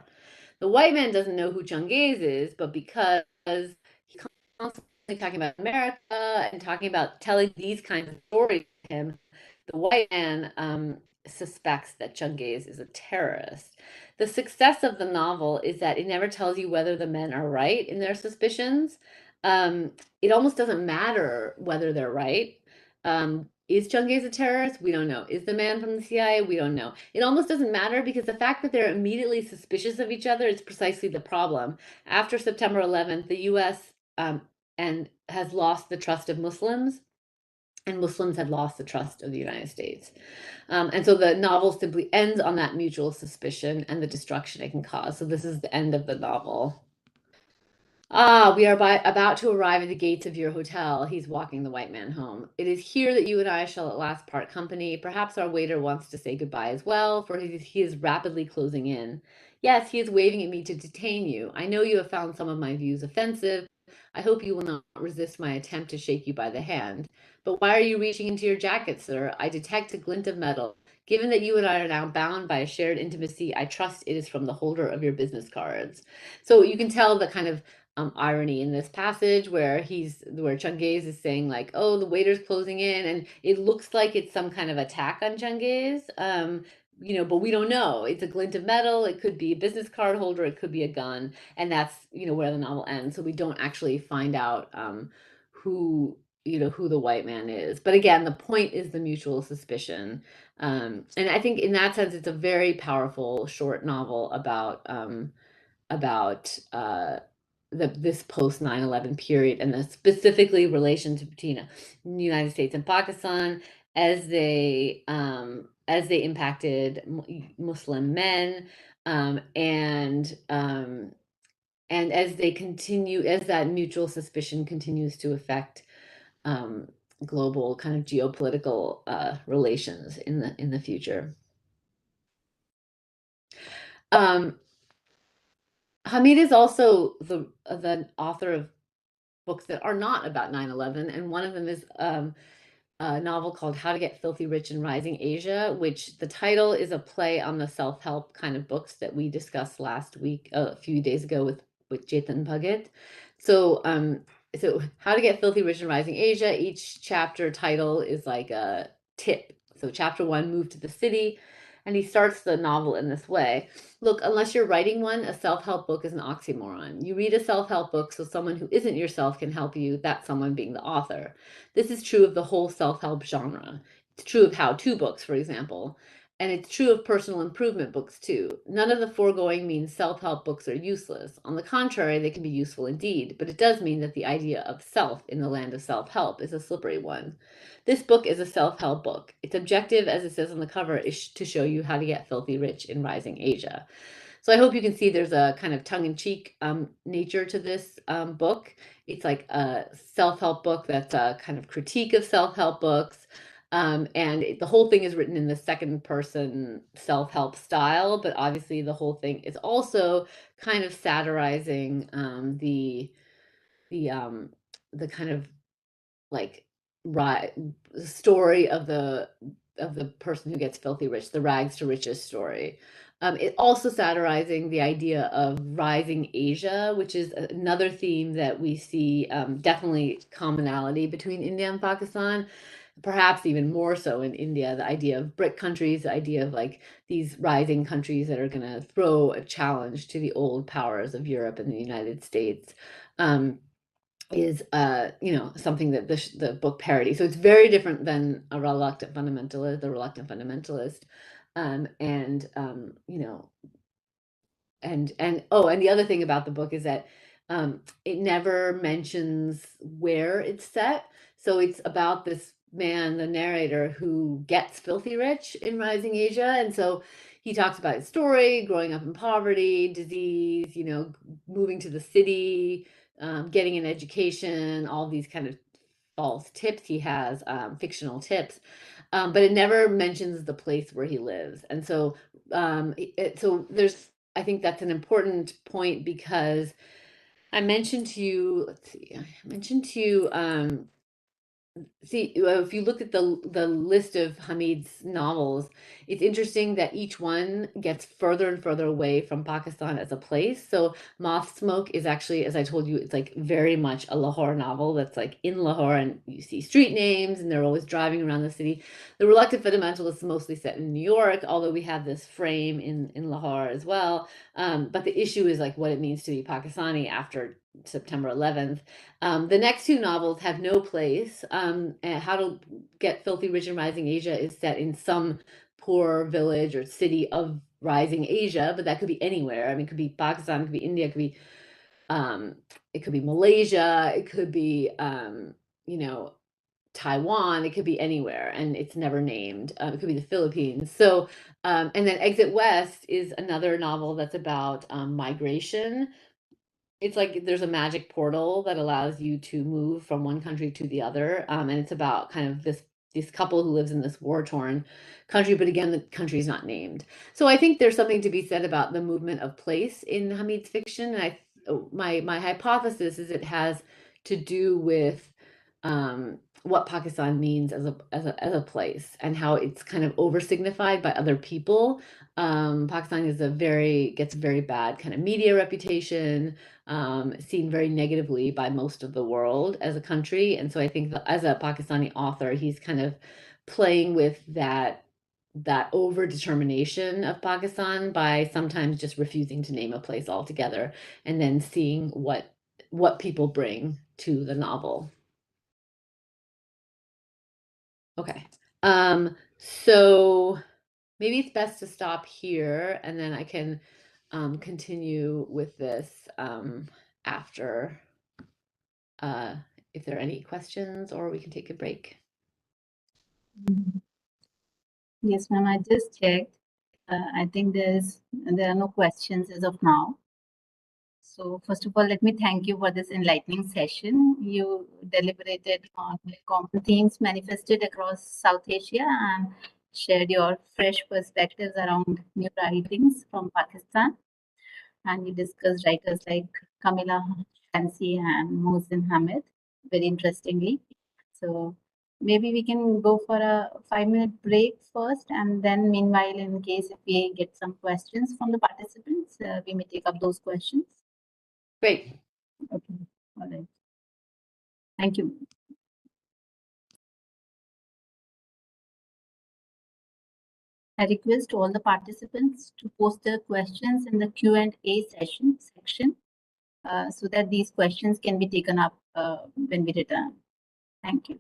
Speaker 3: The white man doesn't know who Changez is, but because he's constantly talking about America and talking about telling these kinds of stories to him, the white man suspects that Changez is a terrorist. The success of the novel is that it never tells you whether the men are right in their suspicions. It almost doesn't matter whether they're right. Is Changez a terrorist? We don't know. Is the man from the CIA? We don't know. It almost doesn't matter because the fact that they're immediately suspicious of each other is precisely the problem. After September 11th, the US and has lost the trust of Muslims, and Muslims had lost the trust of the United States. And so the novel simply ends on that mutual suspicion and the destruction it can cause. So this is the end of the novel. Ah, we are about to arrive at the gates of your hotel. He's walking the white man home. It is here that you and I shall at last part company. Perhaps our waiter wants to say goodbye as well, for he is rapidly closing in. Yes, he is waving at me to detain you. I know you have found some of my views offensive. I hope you will not resist my attempt to shake you by the hand. But why are you reaching into your jacket, sir? I detect a glint of metal. Given that you and I are now bound by a shared intimacy, I trust it is from the holder of your business cards. So you can tell the kind of irony in this passage where Changez is saying like, oh, the waiter's closing in, and it looks like it's some kind of attack on Changez. But we don't know. It's a glint of metal. It could be a business card holder. It could be a gun. And that's, where the novel ends. So we don't actually find out who the white man is. But again, the point is the mutual suspicion. And I think in that sense, it's a very powerful short novel about this post 9/11 period, and the specifically relations between the United States and Pakistan as they impacted Muslim men, and as that mutual suspicion continues to affect global kind of geopolitical relations in the future. Hamid is also the author of books that are not about 9/11, and one of them is a novel called How to Get Filthy Rich in Rising Asia, which the title is a play on the self-help kind of books that we discussed last week, a few days ago with Chetan Bhagat. So How to Get Filthy Rich in Rising Asia, each chapter title is like a tip. So chapter 1, Move to the City, and he starts the novel in this way. Look, unless you're writing one, a self-help book is an oxymoron. You read a self-help book so someone who isn't yourself can help you, that someone being the author. This is true of the whole self-help genre. It's true of how-to books, for example. And it's true of personal improvement books too. None of the foregoing means self-help books are useless. On the contrary, they can be useful indeed, but it does mean that the idea of self in the land of self-help is a slippery one. This book is a self-help book. Its objective, as it says on the cover, is to show you how to get filthy rich in rising Asia. So I hope you can see there's a kind of tongue-in-cheek nature to this book. It's like a self-help book that's a kind of critique of self-help books. The whole thing is written in the second person self-help style, but obviously the whole thing is also kind of satirizing the kind of like story of the person who gets filthy rich, the rags to riches story. It also satirizing the idea of rising Asia, which is another theme that we see definitely commonality between India and Pakistan, perhaps even more so in India, the idea of BRIC countries, the idea of like these rising countries that are going to throw a challenge to the old powers of Europe and the United States. Is something that the book parody. So it's very different than the Reluctant Fundamentalist, and the other thing about the book is that it never mentions where it's set. So it's about this man, the narrator, who gets filthy rich in rising Asia, and so he talks about his story, growing up in poverty, disease, moving to the city, getting an education, all these kind of false tips he has, fictional tips, but it never mentions the place where he lives. And so, I think that's an important point because I mentioned to you, if you look at the list of Hamid's novels, it's interesting that each one gets further and further away from Pakistan as a place. So Moth Smoke is actually, as I told you, it's like very much a Lahore novel that's like in Lahore, and you see street names and they're always driving around the city. The Reluctant Fundamentalist is mostly set in New York, although we have this frame in Lahore as well. But the issue is like what it means to be Pakistani after September 11th. The next two novels have no place. And How to Get Filthy Rich in Rising Asia is set in some poor village or city of rising Asia, but that could be anywhere. I mean, it could be Pakistan, it could be India, it could be Malaysia, it could be Taiwan, it could be anywhere, and it's never named. It could be the Philippines. So, and then Exit West is another novel that's about migration. It's like there's a magic portal that allows you to move from one country to the other, and it's about kind of this couple who lives in this war-torn country, but again, the country is not named. So I think there's something to be said about the movement of place in Hamid's fiction, and my hypothesis is it has to do with what Pakistan means as a place and how it's kind of oversignified by other people. Pakistan gets a very bad kind of media reputation, seen very negatively by most of the world as a country. And so I think that as a Pakistani author, he's kind of playing with that over determination of Pakistan by sometimes just refusing to name a place altogether and then seeing what people bring to the novel. Okay. So maybe it's best to stop here and then I can continue with this after, if there are any questions, or we can take a break.
Speaker 1: Yes, ma'am, I just checked. I think there are no questions as of now. So first of all, let me thank you for this enlightening session. You deliberated on common themes manifested across South Asia and shared your fresh perspectives around new writings from Pakistan. And you discussed writers like Kamila Shamsi and Mohsin Hamid very interestingly. So maybe we can go for a 5-minute break first, and then meanwhile, in case if we get some questions from the participants, we may take up those questions.
Speaker 3: Great.
Speaker 1: Okay, all right. Thank you. I request all the participants to post their questions in the Q&A section, so that these questions can be taken up when we return. Thank you.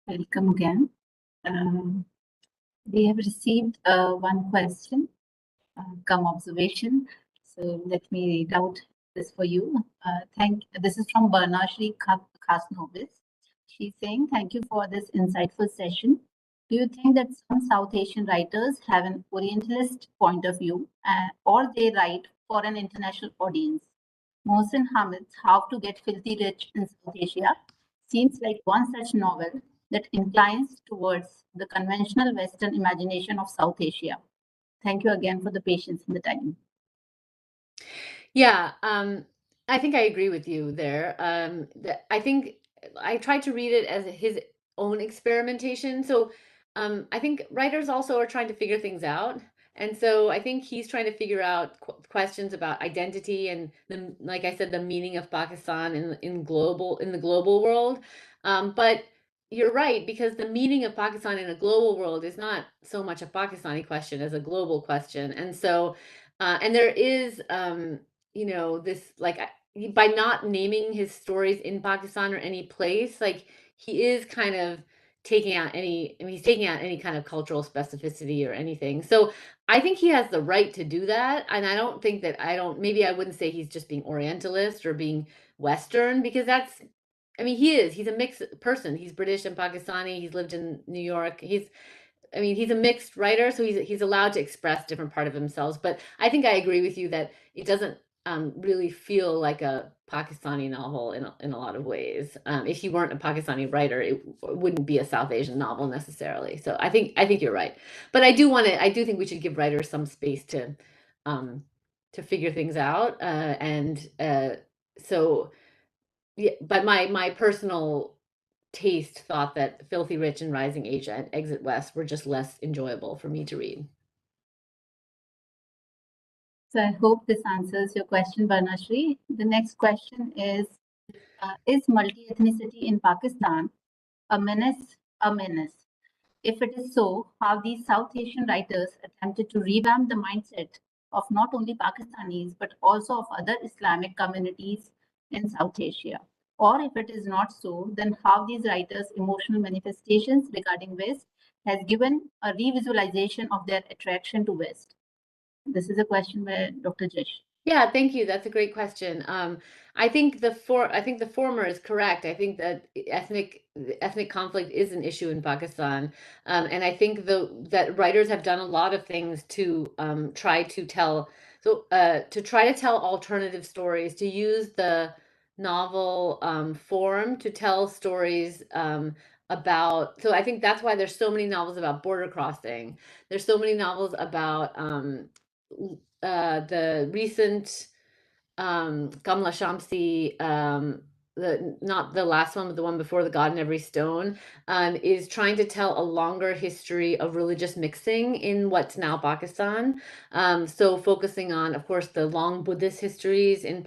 Speaker 1: Welcome again. We have received one question, come observation. So let me read out this for you. This is from Barnashri Khasnovis. She's saying, thank you for this insightful session. Do you think that some South Asian writers have an Orientalist point of view or they write for an international audience? Mohsin Hamid's How to Get Filthy Rich in South Asia seems like one such novel that inclines towards the conventional Western imagination of South Asia. Thank you again for the patience and the time.
Speaker 3: Yeah, I think I agree with you there. I think I tried to read it as his own experimentation. So I think writers also are trying to figure things out. And so I think he's trying to figure out questions about identity and like I said, the meaning of Pakistan in the global world. But you're right, because the meaning of Pakistan in a global world is not so much a Pakistani question as a global question. And so, and there is, this like by not naming his stories in Pakistan or any place, like he is kind of taking out he's taking out any kind of cultural specificity or anything. So I think he has the right to do that. And I don't think that maybe I wouldn't say he's just being Orientalist or being Western, because he's a mixed person. He's British and Pakistani. He's lived in New York. He's a mixed writer, so he's allowed to express different part of himself. But I think I agree with you that it doesn't really feel like a Pakistani novel in a lot of ways. If he weren't a Pakistani writer, it wouldn't be a South Asian novel necessarily. So I think you're right. But I do think we should give writers some space to figure things out. So yeah, but my personal taste thought that Filthy Rich and Rising Asia and Exit West were just less enjoyable for me to read.
Speaker 1: So I hope this answers your question, Barnashri. The next question is multi-ethnicity in Pakistan a menace? If it is so, how these South Asian writers attempted to revamp the mindset of not only Pakistanis, but also of other Islamic communities in South Asia. Or if it is not so, then how these writers' emotional manifestations regarding West has given a revisualization of their attraction to West. This is a question by Dr. Jish.
Speaker 3: Yeah, thank you. That's a great question. I think the former is correct. I think that ethnic conflict is an issue in Pakistan, and I think that writers have done a lot of things to try to tell alternative stories, to use the novel form to tell stories about. So I think that's why there's so many novels about border crossing. There's so many novels about the recent Kamla Shamsi, not the last one, but the one before, The God in Every Stone, is trying to tell a longer history of religious mixing in what's now Pakistan. So focusing on, of course, the long Buddhist histories in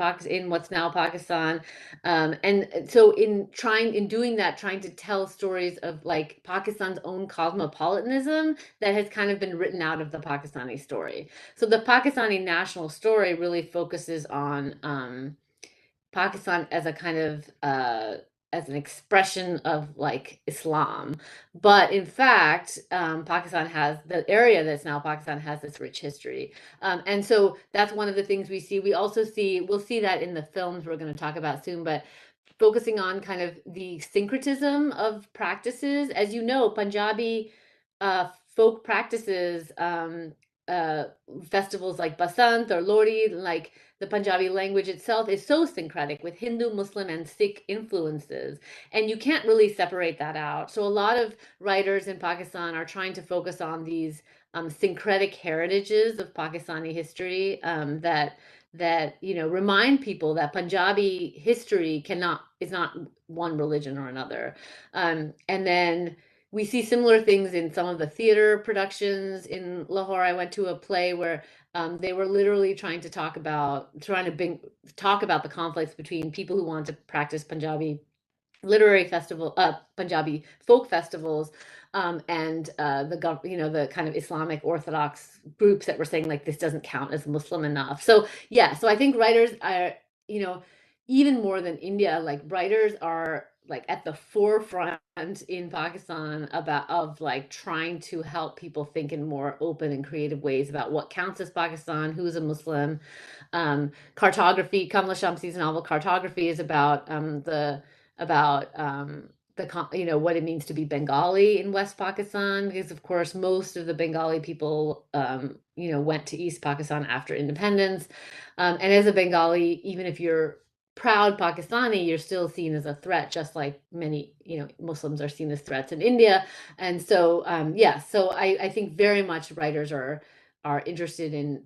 Speaker 3: what's now Pakistan. And so in doing that, trying to tell stories of like Pakistan's own cosmopolitanism that has kind of been written out of the Pakistani story. So the Pakistani national story really focuses on Pakistan as a kind of as an expression of like Islam, but in fact, Pakistan has the area that's now Pakistan has this rich history, and so that's one of the things we see. We'll see that in the films we're going to talk about soon, but focusing on kind of the syncretism of practices, as you know, Punjabi folk practices. Festivals like Basant or Lodi, like the Punjabi language itself is so syncretic with Hindu, Muslim, and Sikh influences. And you can't really separate that out. So a lot of writers in Pakistan are trying to focus on these syncretic heritages of Pakistani history that remind people that Punjabi history is not one religion or another. And then we see similar things in some of the theater productions in Lahore. I went to a play where they were literally trying to talk about the conflicts between people who want to practice Punjabi Punjabi folk festivals, and the kind of Islamic Orthodox groups that were saying like this doesn't count as Muslim enough. So yeah, so I think writers are, even more than India, like writers are like at the forefront in Pakistan of like trying to help people think in more open and creative ways about what counts as Pakistan, who's a Muslim. Cartography, Kamala Shamsi's novel Cartography is about what it means to be Bengali in West Pakistan, because of course most of the Bengali people went to East Pakistan after independence, and as a Bengali, even if you're proud Pakistani, you're still seen as a threat, just like many Muslims are seen as threats in India. And so so I think very much writers are interested in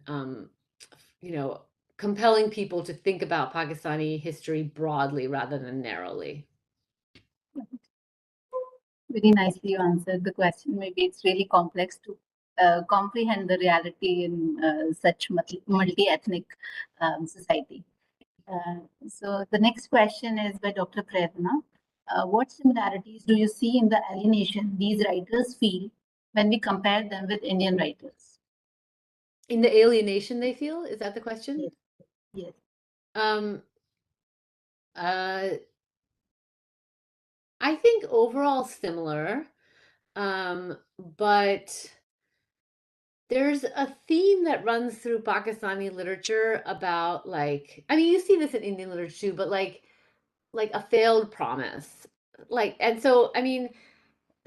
Speaker 3: compelling people to think about Pakistani history broadly rather than narrowly.
Speaker 1: Very nicely you answered the question. Maybe it's really complex to comprehend the reality in such multi-ethnic society. So the next question is by Dr. Prerna. What similarities do you see in the alienation these writers feel when we compare them with Indian writers?
Speaker 3: In the alienation they feel? Is that the question?
Speaker 1: Yes.
Speaker 3: I think overall similar, but there's a theme that runs through Pakistani literature about you see this in Indian literature too, but like a failed promise.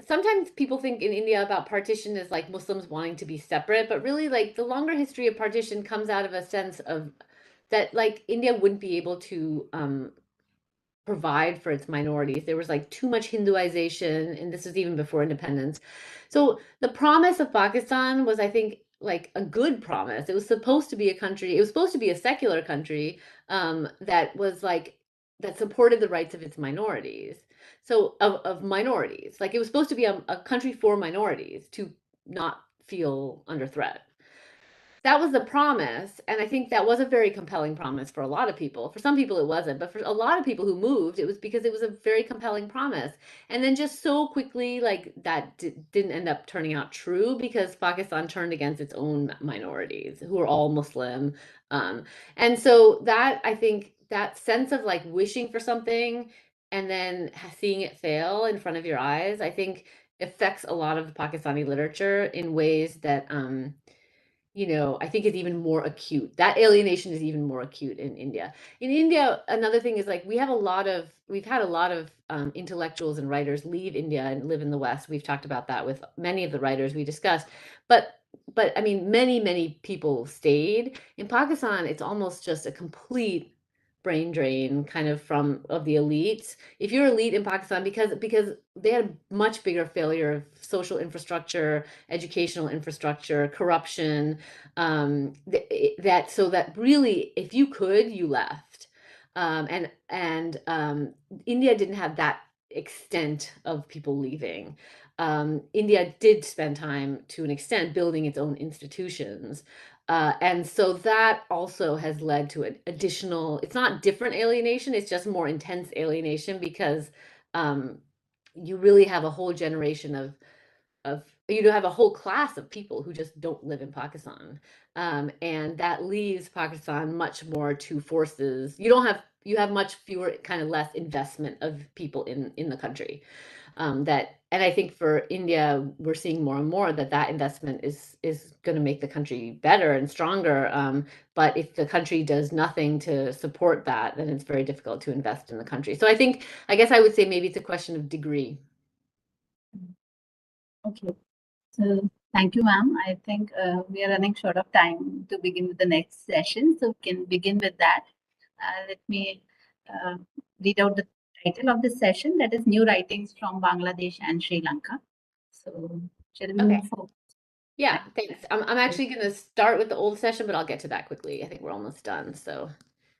Speaker 3: Sometimes people think in India about partition as like Muslims wanting to be separate, but really like the longer history of partition comes out of a sense of that like India wouldn't be able to provide for its minorities. There was like too much Hinduization, and this was even before independence. So the promise of Pakistan was, I think, like a good promise. It was supposed to be a country, it was supposed to be a secular country that was like, that supported the rights of its minorities. So of minorities, like it was supposed to be a country for minorities to not feel under threat. That was the promise, and I think that was a very compelling promise for a lot of people. For some people it wasn't, but for a lot of people who moved, it was because it was a very compelling promise. And then just so quickly, like that didn't end up turning out true, because Pakistan turned against its own minorities, who are all Muslim. And so that, I think, that sense of like wishing for something and then seeing it fail in front of your eyes, I think affects a lot of Pakistani literature in ways that I think is even more acute. That alienation is even more acute in India. In India, another thing is like we've had a lot of intellectuals and writers leave India and live in the West. We've talked about that with many of the writers we discussed, but I mean, many people stayed. In Pakistan, it's almost just a complete brain drain kind of of the elites. If you're elite in Pakistan, because they had a much bigger failure of social infrastructure, educational infrastructure, corruption, that really, if you could, you left. And India didn't have that extent of people leaving. India did spend time to an extent building its own institutions. And so that also has led to an additional, it's not different alienation, it's just more intense alienation, because you really have a whole generation of you have a whole class of people who just don't live in Pakistan. And that leaves Pakistan much more to forces. You have much fewer, kind of less investment of people in the country. And I think for India, we're seeing more and more that investment is going to make the country better and stronger. But if the country does nothing to support that, then it's very difficult to invest in the country. So I guess I would say maybe it's a question of degree.
Speaker 1: Okay. So thank you, ma'am. I think we are running short of time to begin with the next session. So we can begin with that. Let me read out the title of this session, that is New Writings from Bangladesh and Sri Lanka. So shall we move forward?
Speaker 3: Yeah, thanks. I'm actually going to start with the old session, but I'll get to that quickly. I think we're almost done. So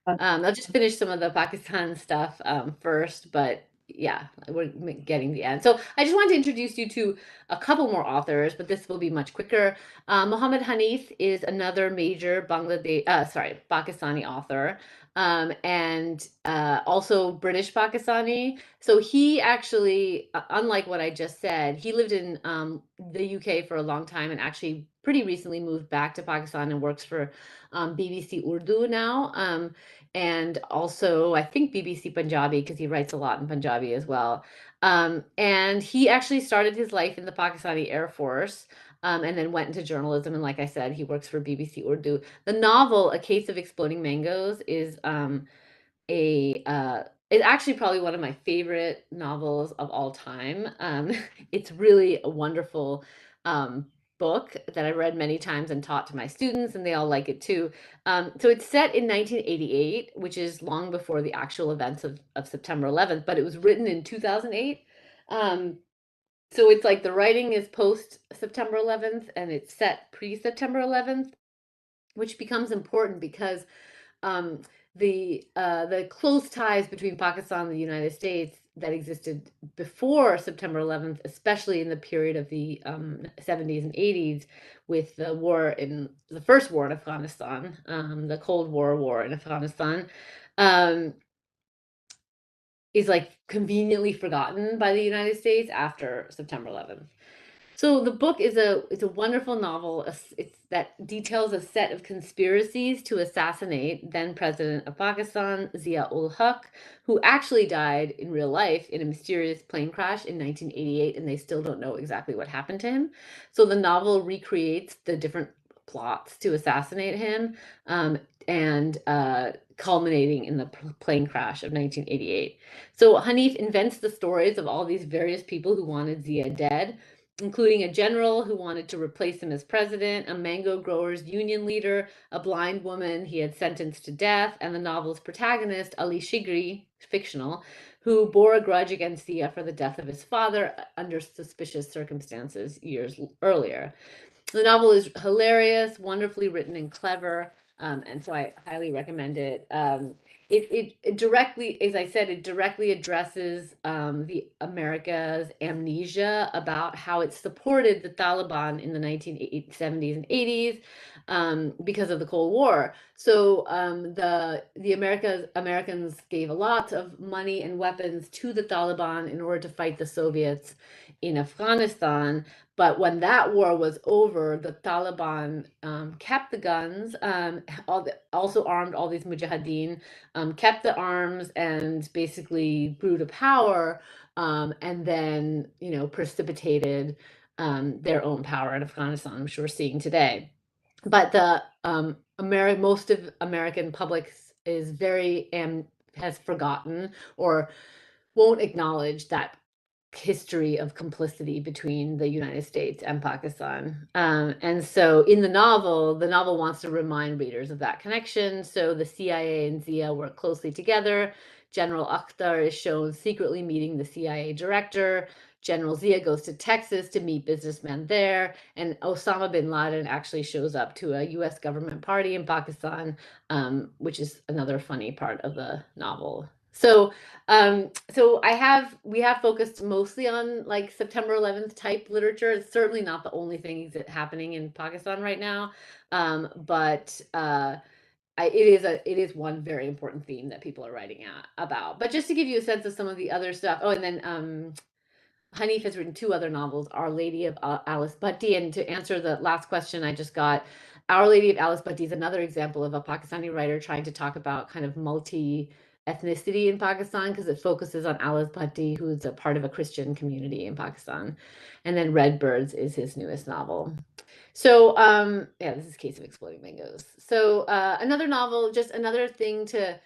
Speaker 3: I'll just finish some of the Pakistan stuff first, but yeah, we're getting the end. So I just wanted to introduce you to a couple more authors, but this will be much quicker. Muhammad Hanif is another major Pakistani author. and also British Pakistani. So he actually, unlike what I just said, he lived in the UK for a long time and actually pretty recently moved back to Pakistan and works for BBC Urdu now. And also, I think BBC Punjabi, because he writes a lot in Punjabi as well. And he actually started his life in the Pakistani Air Force. And then went into journalism. And like I said, he works for BBC Urdu. The novel, A Case of Exploding Mangoes, is it's actually probably one of my favorite novels of all time. It's really a wonderful book that I read many times and taught to my students, and they all like it too. So it's set in 1988, which is long before the actual events of September 11th, but it was written in 2008. So it's like the writing is post September 11th and it's set pre September 11th, which becomes important because um, the close ties between Pakistan and the United States that existed before September 11th, especially in the period of the 70s and 80s, with the war in the first war in Afghanistan, the Cold War in Afghanistan. Is like conveniently forgotten by the United States after September 11th. So the book is it's a wonderful novel. It's that details a set of conspiracies to assassinate then President of Pakistan, Zia-ul Haq, who actually died in real life in a mysterious plane crash in 1988, and they still don't know exactly what happened to him. So the novel recreates the different plots to assassinate him, and culminating in the plane crash of 1988. So Hanif invents the stories of all these various people who wanted Zia dead, including a general who wanted to replace him as president, a mango growers union leader, a blind woman he had sentenced to death, and the novel's protagonist, Ali Shigri, fictional, who bore a grudge against Zia for the death of his father under suspicious circumstances years earlier. The novel is hilarious, wonderfully written and clever, and so I highly recommend it. It directly, as I said, it directly addresses the America's amnesia about how it supported the Taliban in the 1970s and 80s because of the Cold War. So the Americans gave a lot of money and weapons to the Taliban in order to fight the Soviets in Afghanistan. But when that war was over, the Taliban kept the guns, also armed all these mujahideen, kept the arms, and basically grew to power, and then precipitated their own power in Afghanistan, which we're seeing today. But the most of American public is very has forgotten or won't acknowledge that history of complicity between the United States and Pakistan. And so in the novel wants to remind readers of that connection. So the CIA and Zia work closely together. General Akhtar is shown secretly meeting the CIA director. General Zia goes to Texas to meet businessmen there, and Osama bin Laden actually shows up to a US government party in Pakistan, which is another funny part of the novel. So we have focused mostly on like September 11th type literature. It's certainly not the only thing happening in Pakistan right now, but it is one very important theme that people are writing about. But just to give you a sense of some of the other stuff. Oh, and then Hanif has written two other novels, Our Lady of Alice Bhatti, and to answer the last question I just got, Our Lady of Alice Bhatti is another example of a Pakistani writer trying to talk about kind of multi-ethnicity in Pakistan, because it focuses on Alice Bhatti, who's a part of a Christian community in Pakistan. And then Red Birds is his newest novel. So yeah, this is Case of Exploding Mangoes. So another novel, just another thing to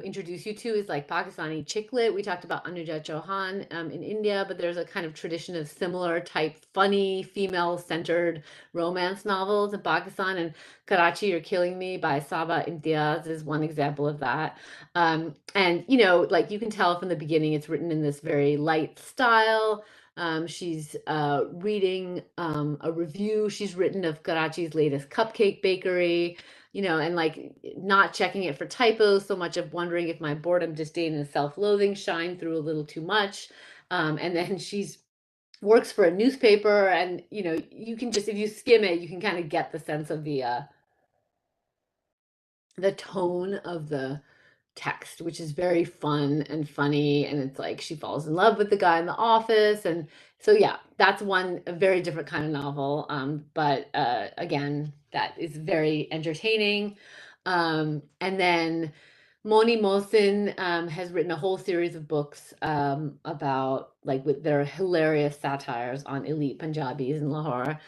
Speaker 3: introduce you to is like Pakistani chick lit. We talked about Anuja Chauhan in India, but there's a kind of tradition of similar type funny female-centered romance novels in Pakistan, and Karachi You're Killing Me by Saba Imtiaz is one example of that. And like you can tell from the beginning, it's written in this very light style. She's reading a review she's written of Karachi's latest cupcake bakery, and like not checking it for typos, so much of wondering if my boredom, disdain, and self-loathing shine through a little too much. And then she's works for a newspaper, and you can just, if you skim it, you can kind of get the sense of the the tone of the text, which is very fun and funny, and it's like she falls in love with the guy in the office, and so yeah, that's a very different kind of novel, but again, that is very entertaining. And then Moni Mohsin has written a whole series of books about, like, with their hilarious satires on elite Punjabis in Lahore,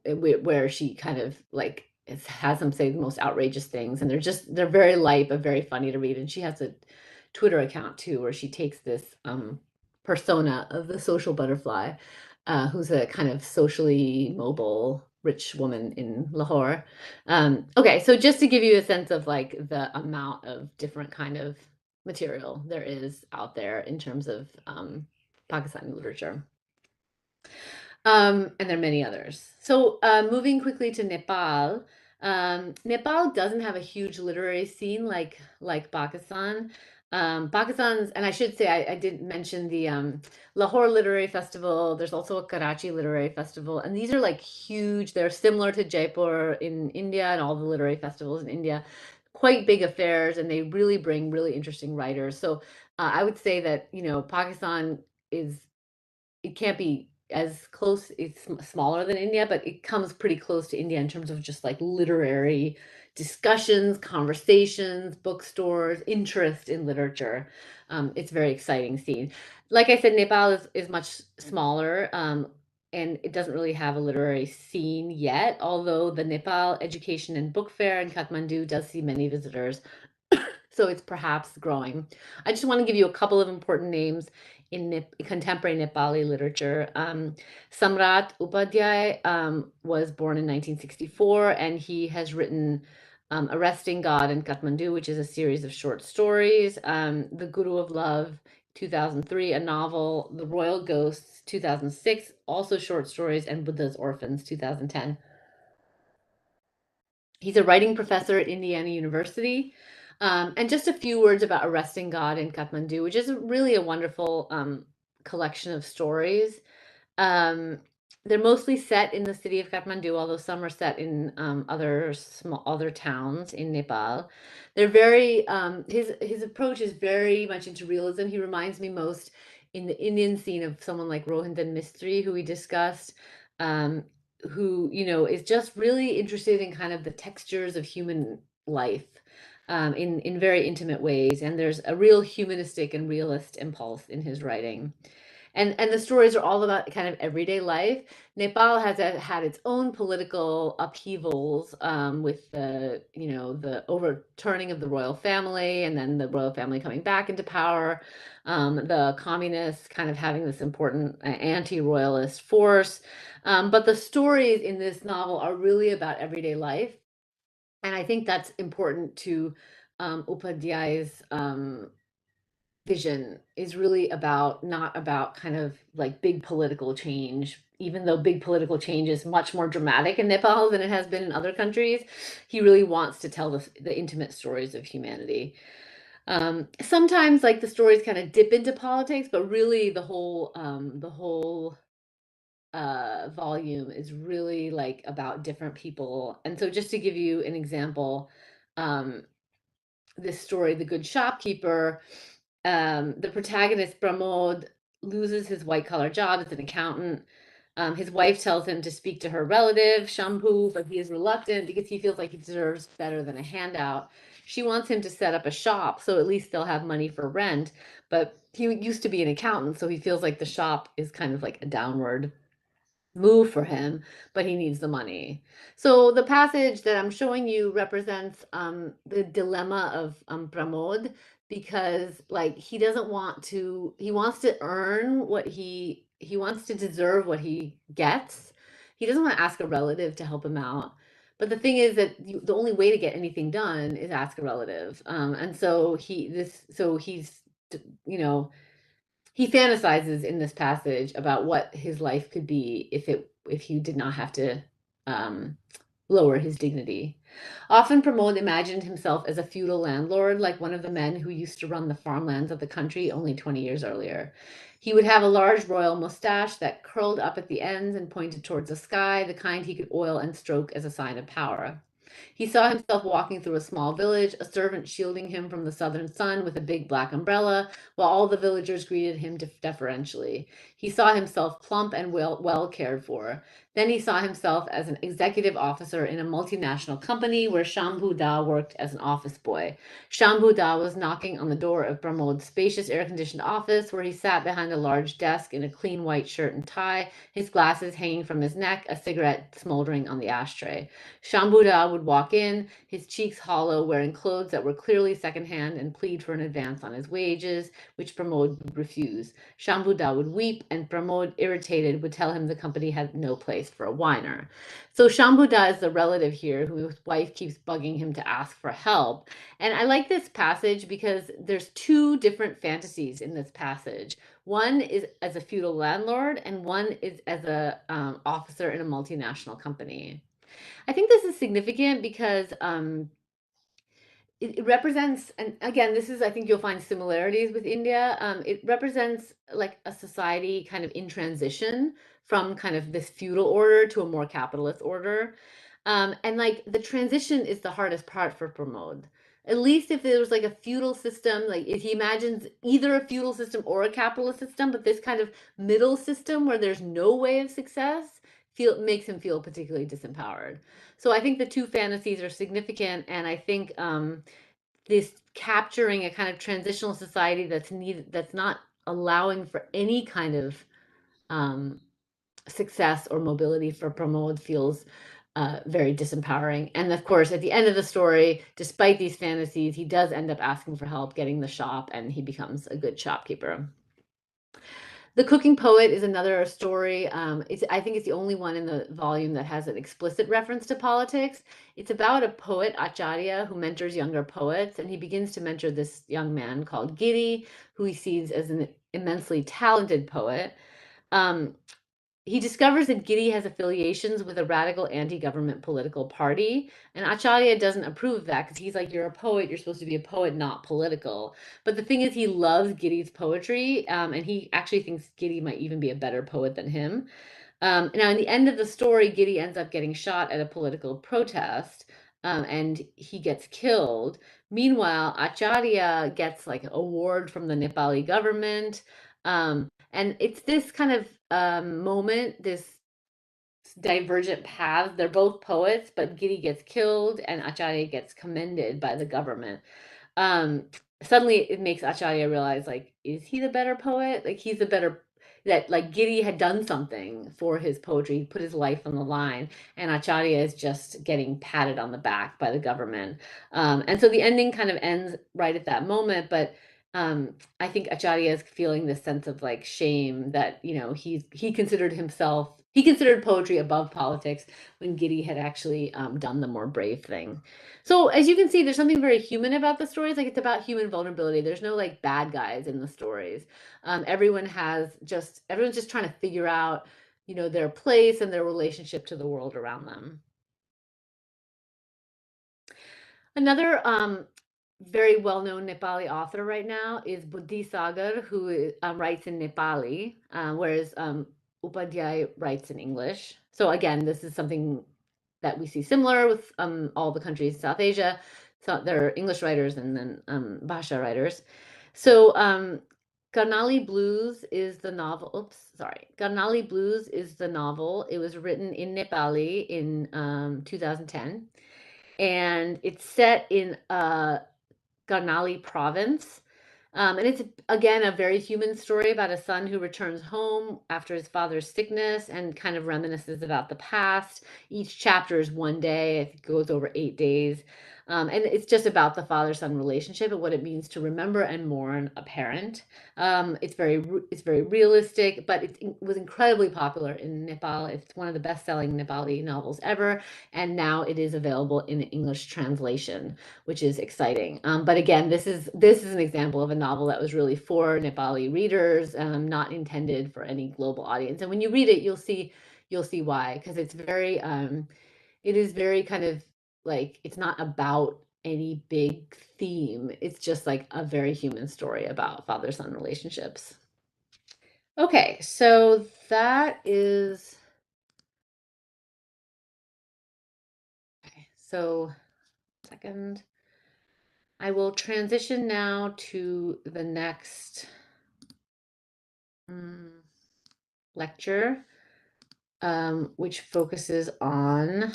Speaker 3: where she kind of like has them say the most outrageous things, and they're very light but very funny to read. And she has a Twitter account too, where she takes this persona of the social butterfly, who's a kind of socially mobile rich woman in Lahore. Okay, so just to give you a sense of like the amount of different kind of material there is out there in terms of Pakistani literature. And there are many others. So moving quickly to Nepal. Nepal doesn't have a huge literary scene like Pakistan. Pakistan's, and I should say I did mention the Lahore Literary Festival. There's also a Karachi Literary Festival, and these are like huge. They're similar to Jaipur in India and all the literary festivals in India. Quite big affairs, and they really bring really interesting writers. So I would say that, you know, Pakistan is, it can't be as close, it's smaller than India, but it comes pretty close to India in terms of just like literary discussions, conversations, bookstores, interest in literature. It's a very exciting scene. Like I said, Nepal is much smaller, and it doesn't really have a literary scene yet, although the Nepal Education and Book Fair in Kathmandu does see many visitors. So it's perhaps growing. I just want to give you a couple of important names in contemporary Nepali literature. Samrat Upadhyay was born in 1964, and he has written Arresting God in Kathmandu, which is a series of short stories, The Guru of Love, 2003, a novel, The Royal Ghosts, 2006, also short stories, and Buddha's Orphans, 2010. He's a writing professor at Indiana University. And just a few words about Arresting God in Kathmandu, which is really a wonderful collection of stories. Um, they're mostly set in the city of Kathmandu, although some are set in other towns in Nepal. They're very his approach is very much into realism. He reminds me most in the Indian scene of someone like Rohinton Mistry, who we discussed, who, you know, is just really interested in kind of the textures of human life, in very intimate ways. And there's a real humanistic and realist impulse in his writing. And the stories are all about kind of everyday life. Nepal has had its own political upheavals, with the, you know, the overturning of the royal family, and then the royal family coming back into power, the communists kind of having this important anti-royalist force. But the stories in this novel are really about everyday life. And I think that's important to Upadhyay's vision, is really about, not about kind of like big political change, even though big political change is much more dramatic in Nepal than it has been in other countries. He really wants to tell the intimate stories of humanity. Sometimes like the stories kind of dip into politics, but really the whole volume is really like about different people. And so just to give you an example, this story, The Good Shopkeeper, the protagonist, Pramod, loses his white collar job as an accountant. His wife tells him to speak to her relative, Shambhu, but he is reluctant because he feels like he deserves better than a handout. She wants him to set up a shop so at least they'll have money for rent. But he used to be an accountant, so he feels like the shop is kind of like a downward move for him, but he needs the money. So the passage that I'm showing you represents the dilemma of Pramod, because like he doesn't want to, he wants to earn what he wants to deserve what he gets. He doesn't want to ask a relative to help him out. But the thing is that the only way to get anything done is ask a relative. And so he's, you know, he fantasizes in this passage about what his life could be if he did not have to lower his dignity. Often Pramod imagined himself as a feudal landlord, like one of the men who used to run the farmlands of the country only 20 years earlier. He would have a large royal mustache that curled up at the ends and pointed towards the sky, the kind he could oil and stroke as a sign of power. He saw himself walking through a small village, a servant shielding him from the southern sun with a big black umbrella, while all the villagers greeted him deferentially. He saw himself plump and well cared for. Then he saw himself as an executive officer in a multinational company where Shambhu Da worked as an office boy. Shambhu Da was knocking on the door of Pramod's spacious air-conditioned office, where he sat behind a large desk in a clean white shirt and tie, his glasses hanging from his neck, a cigarette smoldering on the ashtray. Shambhu Da would walk in, his cheeks hollow, wearing clothes that were clearly secondhand, and plead for an advance on his wages, which Pramod would refuse. Shambhu Da would weep, and Pramod, irritated, would tell him the company had no place for a whiner. So Shambhu Da is the relative here whose wife keeps bugging him to ask for help. And I like this passage because there's two different fantasies in this passage. One is as a feudal landlord, and one is as a officer in a multinational company. I think this is significant because it represents, and again, this is, I think you'll find similarities with India. It represents like a society kind of in transition from kind of this feudal order to a more capitalist order. And like the transition is the hardest part for Pramod. At least if there was like a feudal system, like if he imagines either a feudal system or a capitalist system, but this kind of middle system where there's no way of success makes him feel particularly disempowered. So I think the two fantasies are significant, and I think this capturing a kind of transitional society that's not allowing for any kind of success or mobility for Pramod feels very disempowering. And of course, at the end of the story, despite these fantasies, he does end up asking for help getting the shop, and he becomes a good shopkeeper. The Cooking Poet is another story. I think it's the only one in the volume that has an explicit reference to politics. It's about a poet, Acharya, who mentors younger poets, and he begins to mentor this young man called Giri, who he sees as an immensely talented poet. He discovers that Giri has affiliations with a radical anti-government political party, and Acharya doesn't approve of that because he's like, you're a poet, you're supposed to be a poet, not political. But the thing is, he loves Giri's poetry, and he actually thinks Giri might even be a better poet than him. Now, in the end of the story, Giri ends up getting shot at a political protest, and he gets killed. Meanwhile, Acharya gets like an award from the Nepali government. And it's this kind of moment, this divergent paths. They're both poets, but Giri gets killed and Acharya gets commended by the government. Suddenly it makes Acharya realize, like, is he the better poet? Like, he's the better, that like Giri had done something for his poetry, put his life on the line, and Acharya is just getting patted on the back by the government. And so the ending kind of ends right at that moment, but I think Acharya is feeling this sense of like shame that, you know, he considered poetry above politics when Giri had actually done the more brave thing. So as you can see, there's something very human about the stories. Like, it's about human vulnerability. There's no like bad guys in the stories. Everyone's just trying to figure out, you know, their place and their relationship to the world around them. Another very well-known Nepali author right now is Buddhi Sagar, who writes in Nepali, whereas Upadhyay writes in English. So again, this is something that we see similar with all the countries in South Asia. So there are English writers and then Bhasha writers. So Karnali Blues is the novel. Oops, sorry. Karnali Blues is the novel. It was written in Nepali in 2010. And it's set in Karnali province. And it's, again, a very human story about a son who returns home after his father's sickness and kind of reminisces about the past. Each chapter is one day. It goes over 8 days. And it's just about the father-son relationship and what it means to remember and mourn a parent. It's very realistic, but it was incredibly popular in Nepal. It's one of the best-selling Nepali novels ever, and now it is available in English translation, which is exciting. But again, this is an example of a novel that was really for Nepali readers, not intended for any global audience. And when you read it, you'll see why, because it is very kind of like, it's not about any big theme. It's just like a very human story about father-son relationships. Okay, so that is So, second, I will transition now to the next lecture, which focuses on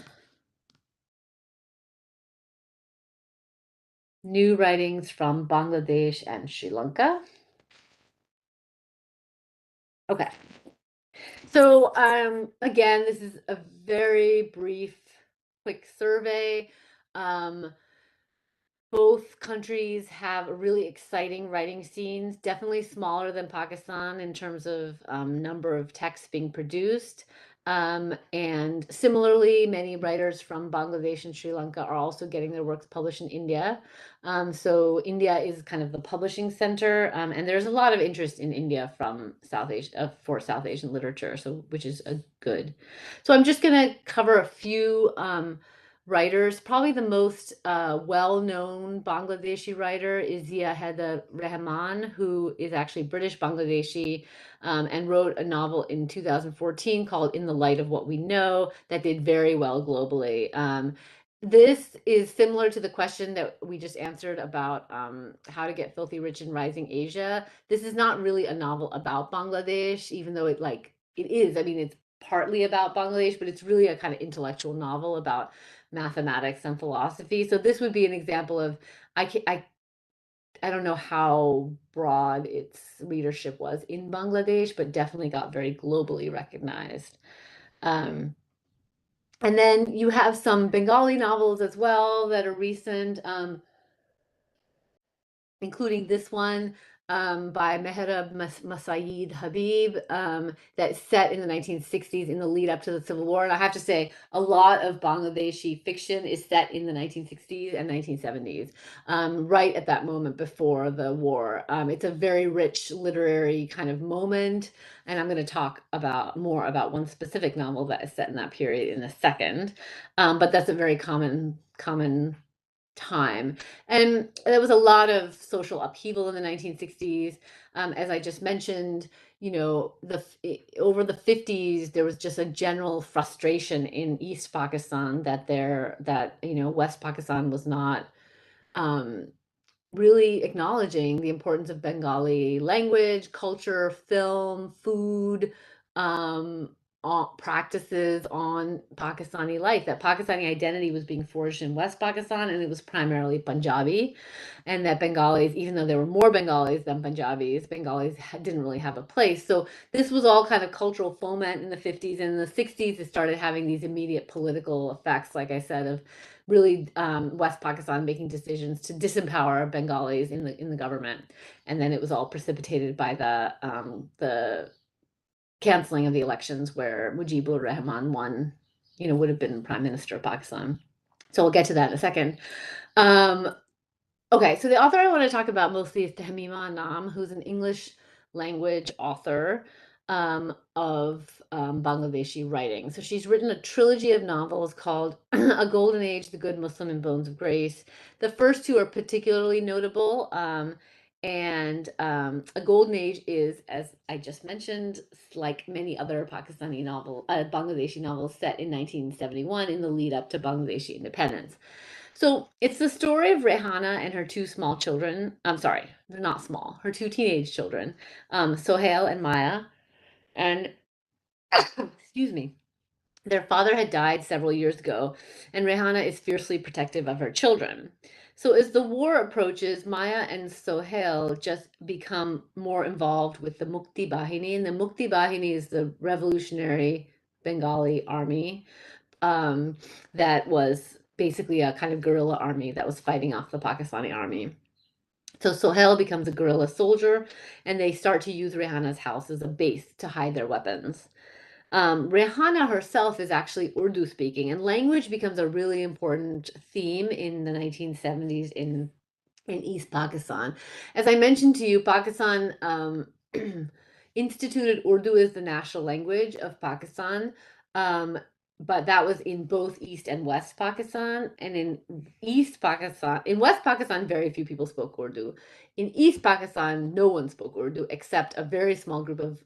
Speaker 3: new writings from Bangladesh and Sri Lanka. Okay. So again, this is a very brief, quick survey. Both countries have really exciting writing scenes, definitely smaller than Pakistan in terms of number of texts being produced. And similarly, many writers from Bangladesh and Sri Lanka are also getting their works published in India. So India is kind of the publishing center, and there's a lot of interest in India from South Asia for South Asian literature, so which is a good. So I'm just going to cover a few writers. Probably the most well-known Bangladeshi writer is Zia Rahman, who is actually British Bangladeshi, and wrote a novel in 2014 called In the Light of What We Know that did very well globally. This is similar to the question that we just answered about how to get filthy rich in rising Asia. This is not really a novel about Bangladesh, even though it is. I mean, it's partly about Bangladesh, but it's really a kind of intellectual novel about mathematics and philosophy. So this would be an example of, I don't know how broad its readership was in Bangladesh, but definitely got very globally recognized. And then you have some Bengali novels as well that are recent, including this one by Mehrab Masayid Habib, that's set in the 1960s in the lead up to the Civil War. And I have to say, a lot of Bangladeshi fiction is set in the 1960s and 1970s, right at that moment before the war. It's a very rich literary kind of moment. And I'm going to talk more about one specific novel that is set in that period in a second. But that's a very common time. And there was a lot of social upheaval in the 1960s. As I just mentioned, over the 50s, there was just a general frustration in East Pakistan that West Pakistan was not really acknowledging the importance of Bengali language, culture, film, food, practices on Pakistani life. That Pakistani identity was being forged in West Pakistan, and it was primarily Punjabi, and that Bengalis, even though there were more Bengalis than Punjabis, Bengalis didn't really have a place. So this was all kind of cultural foment in the 50s, and in the 60s, it started having these immediate political effects, like I said, of really West Pakistan making decisions to disempower Bengalis in the government, and then it was all precipitated by the canceling of the elections where Mujibur Rahman won, would have been Prime Minister of Pakistan. So we'll get to that in a second. Okay, so the author I want to talk about mostly is Tahmima Anam, who's an English language author of Bangladeshi writing. So she's written a trilogy of novels called A Golden Age, The Good Muslim, and Bones of Grace. The first two are particularly notable. And A Golden Age is, as I just mentioned, like many other Bangladeshi novels set in 1971 in the lead up to Bangladeshi independence. So it's the story of Rehana and her two small children. I'm sorry, they're not small. Her two teenage children, Sohail and Maya. And excuse me, their father had died several years ago, and Rehana is fiercely protective of her children. So as the war approaches, Maya and Sohail just become more involved with the Mukti Bahini. And the Mukti Bahini is the revolutionary Bengali army that was basically a kind of guerrilla army that was fighting off the Pakistani army. So Sohail becomes a guerrilla soldier, and they start to use Rehana's house as a base to hide their weapons. Rehana herself is actually Urdu speaking, and language becomes a really important theme in the 1970s in East Pakistan. As I mentioned to you, Pakistan instituted Urdu as the national language of Pakistan, but that was in both East and West Pakistan. And in West Pakistan, very few people spoke Urdu. In East Pakistan, no one spoke Urdu except a very small group of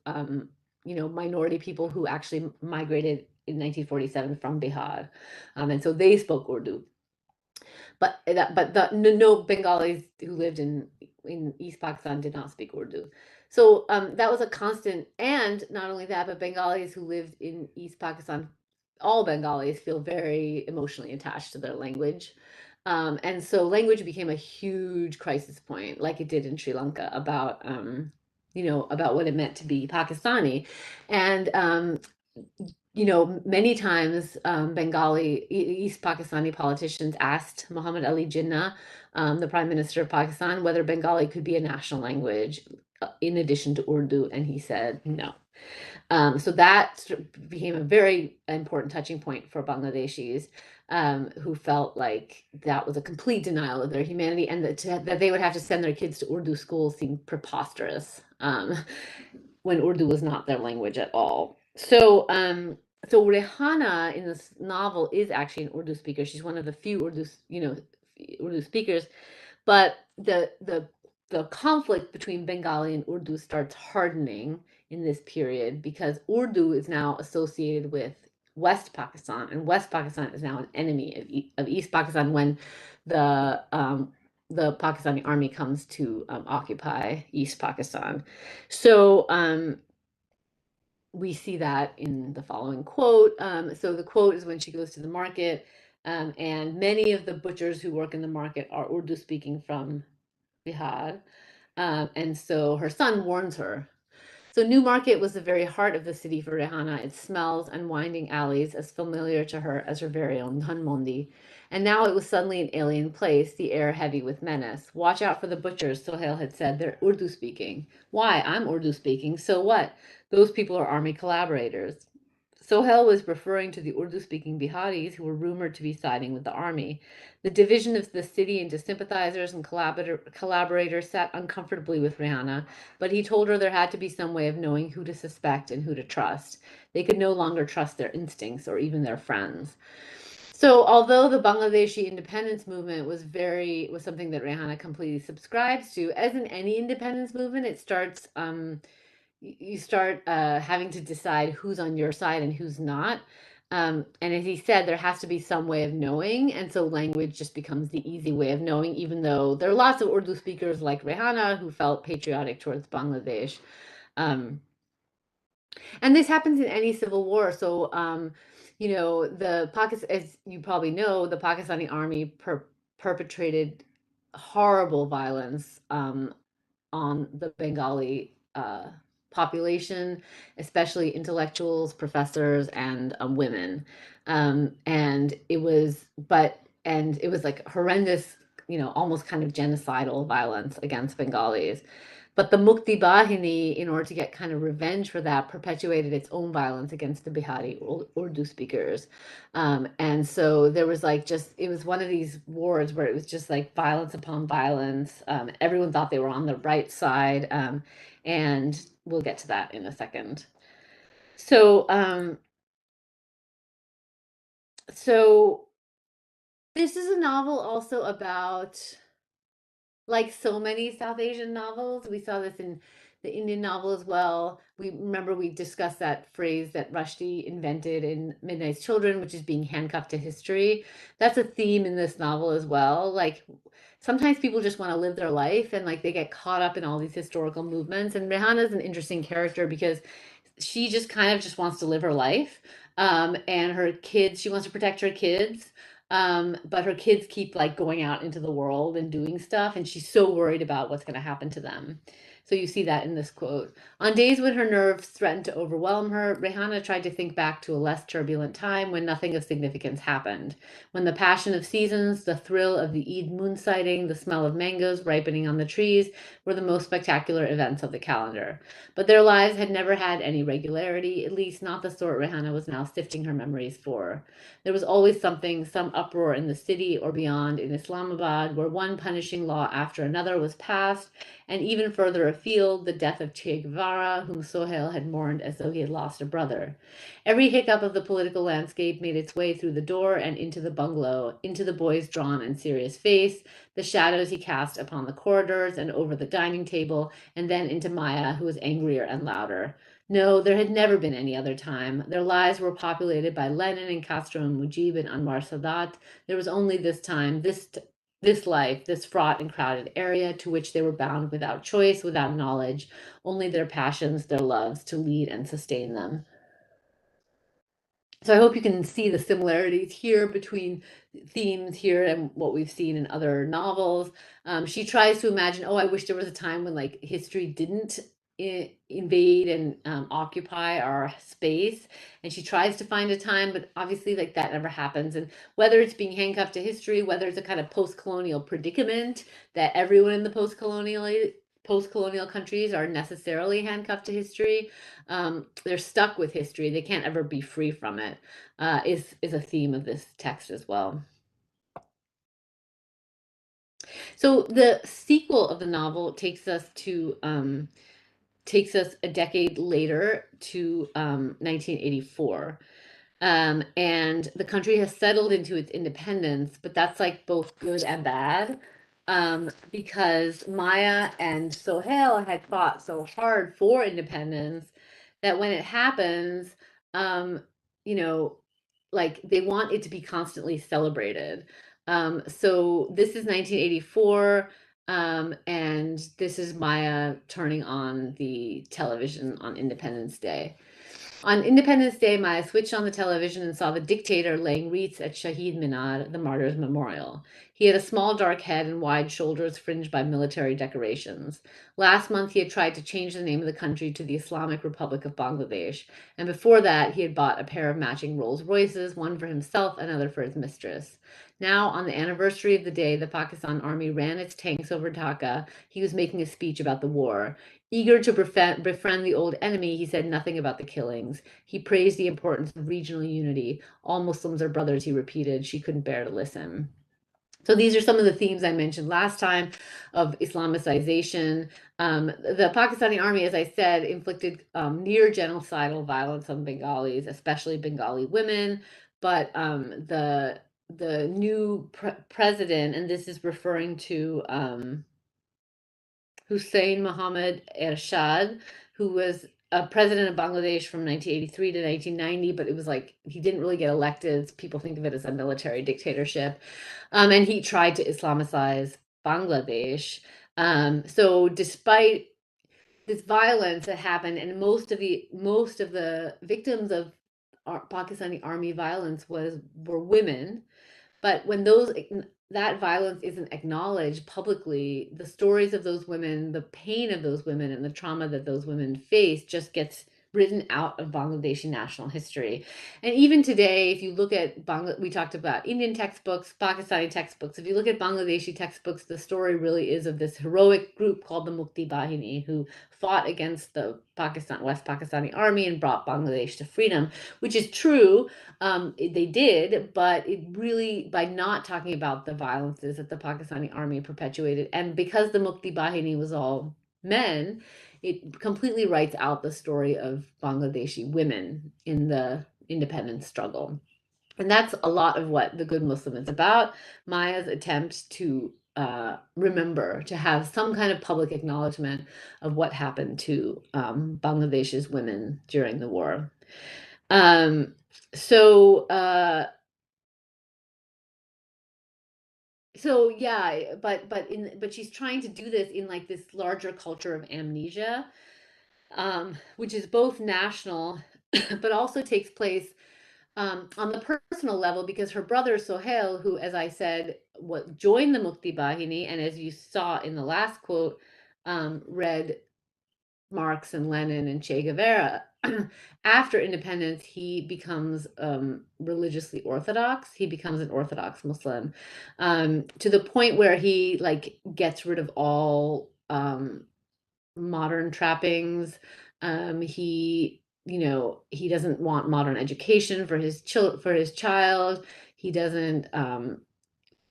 Speaker 3: minority people who actually migrated in 1947 from Bihar, and so they spoke Urdu. but no Bengalis who lived in East Pakistan did not speak Urdu. So that was a constant, and not only that, but Bengalis who lived in East Pakistan, all Bengalis feel very emotionally attached to their language. And so language became a huge crisis point, like it did in Sri Lanka, about about what it meant to be Pakistani. And many times Bengali, East Pakistani politicians asked Muhammad Ali Jinnah, the Prime Minister of Pakistan, whether Bengali could be a national language in addition to Urdu, and he said no. So that became a very important touching point for Bangladeshis, who felt like that was a complete denial of their humanity, and that they would have to send their kids to Urdu schools seemed preposterous, when Urdu was not their language at all. So Rehana in this novel is actually an Urdu speaker. She's one of the few Urdu speakers, but the conflict between Bengali and Urdu starts hardening in this period because Urdu is now associated with West Pakistan, and West Pakistan is now an enemy of East Pakistan when the Pakistani army comes to occupy East Pakistan. So we see that in the following quote. So the quote is when she goes to the market, and many of the butchers who work in the market are Urdu speaking from Bihar. And so her son warns her. So New Market was the very heart of the city for Rehana. Its smells and winding alleys as familiar to her as her very own Dhanmondi. And now it was suddenly an alien place, the air heavy with menace. Watch out for the butchers, Sohail had said. They're Urdu speaking. Why? I'm Urdu speaking. So what? Those people are army collaborators. Sohail was referring to the Urdu-speaking Biharis who were rumored to be siding with the army. The division of the city into sympathizers and collaborators sat uncomfortably with Rehana, but he told her there had to be some way of knowing who to suspect and who to trust. They could no longer trust their instincts or even their friends. So although the Bangladeshi independence movement was something that Rehana completely subscribes to, as in any independence movement, it starts you start having to decide who's on your side and who's not. And as he said, there has to be some way of knowing. And so language just becomes the easy way of knowing, even though there are lots of Urdu speakers like Rehana who felt patriotic towards Bangladesh. And this happens in any civil war. So, as you probably know, the Pakistani army perpetrated horrible violence on the Bengali population, especially intellectuals, professors, and women. And it was like horrendous, almost kind of genocidal violence against Bengalis. But the Mukti Bahini, in order to get kind of revenge for that, perpetuated its own violence against the Bihari Urdu speakers. And so there was it was one of these wars where it was just like violence upon violence. Everyone thought they were on the right side. And we'll get to that in a second. So this is a novel also about, like so many South Asian novels, we saw this in the Indian novel as well. We discussed that phrase that Rushdie invented in Midnight's Children, which is being handcuffed to history. That's a theme in this novel as well. Like sometimes people just want to live their life and like they get caught up in all these historical movements. And Rehana is an interesting character because she just kind of just wants to live her life. And her kids, she wants to protect her kids. But her kids keep like going out into the world and doing stuff, and she's so worried about what's going to happen to them. So you see that in this quote. On days when her nerves threatened to overwhelm her, Rehana tried to think back to a less turbulent time when nothing of significance happened. When the passion of seasons, the thrill of the Eid moon sighting, the smell of mangoes ripening on the trees were the most spectacular events of the calendar. But their lives had never had any regularity, at least not the sort Rehana was now sifting her memories for. There was always something, some uproar in the city or beyond in Islamabad, where one punishing law after another was passed, and even further afield, the death of Che Guevara, whom Sohail had mourned as though he had lost a brother. Every hiccup of the political landscape made its way through the door and into the bungalow, into the boy's drawn and serious face, the shadows he cast upon the corridors and over the dining table, and then into Maya, who was angrier and louder. No, there had never been any other time. Their lives were populated by Lenin and Castro and Mujib and Anwar Sadat. There was only this time, this life, this fraught and crowded area to which they were bound without choice, without knowledge, only their passions, their loves to lead and sustain them. So I hope you can see the similarities here between themes here and what we've seen in other novels. She tries to imagine, oh, I wish there was a time when like history didn't invade and occupy our space. And she tries to find a time, but obviously like that never happens. And whether it's being handcuffed to history, whether it's a kind of post-colonial predicament that everyone in the post-colonial countries are necessarily handcuffed to history, they're stuck with history, they can't ever be free from it, is a theme of this text as well. So the sequel of the novel takes us a decade later to 1984. And the country has settled into its independence, but that's like both good and bad, because Maya and Sohail had fought so hard for independence that when it happens, um, you know, like they want it to be constantly celebrated. So this is 1984. And this is Maya turning on the television on Independence Day. On Independence Day, Maya switched on the television and saw the dictator laying wreaths at Shahid Minar, the martyrs' memorial. He had a small dark head and wide shoulders fringed by military decorations. Last month, he had tried to change the name of the country to the Islamic Republic of Bangladesh, and before that, he had bought a pair of matching Rolls Royces, one for himself, another for his mistress. Now, on the anniversary of the day the Pakistan army ran its tanks over Dhaka, he was making a speech about the war. Eager to befriend the old enemy, he said nothing about the killings. He praised the importance of regional unity. All Muslims are brothers, he repeated. She couldn't bear to listen. So these are some of the themes I mentioned last time of Islamicization. The Pakistani army, as I said, inflicted near genocidal violence on Bengalis, especially Bengali women. But the new president, and this is referring to Hussein Mohammed Ershad, who was a president of Bangladesh from 1983 to 1990, but it was like he didn't really get elected. People think of it as a military dictatorship. And he tried to Islamicize Bangladesh. So despite this violence that happened, and most of the victims of Pakistani army violence were women, but when that violence isn't acknowledged publicly, the stories of those women, the pain of those women, and the trauma that those women face just gets written out of Bangladeshi national history. And even today, if you look at we talked about Indian textbooks, Pakistani textbooks. If you look at Bangladeshi textbooks, the story really is of this heroic group called the Mukti Bahini, who fought against the West Pakistani army and brought Bangladesh to freedom, which is true. They did, but it really, by not talking about the violences that the Pakistani army perpetuated, and because the Mukti Bahini was all men, it completely writes out the story of Bangladeshi women in the independence struggle. And that's a lot of what The Good Muslim is about. Maya's attempt to remember, to have some kind of public acknowledgement of what happened to Bangladesh's women during the war. So yeah, but she's trying to do this in like this larger culture of amnesia, which is both national, but also takes place on the personal level, because her brother Sohail, who, as I said, joined the Mukti Bahini, and as you saw in the last quote, read Marx and Lenin and Che Guevara. After independence, he becomes religiously Orthodox. He becomes an Orthodox Muslim, to the point where he like gets rid of all modern trappings. He he doesn't want modern education for his child. He doesn't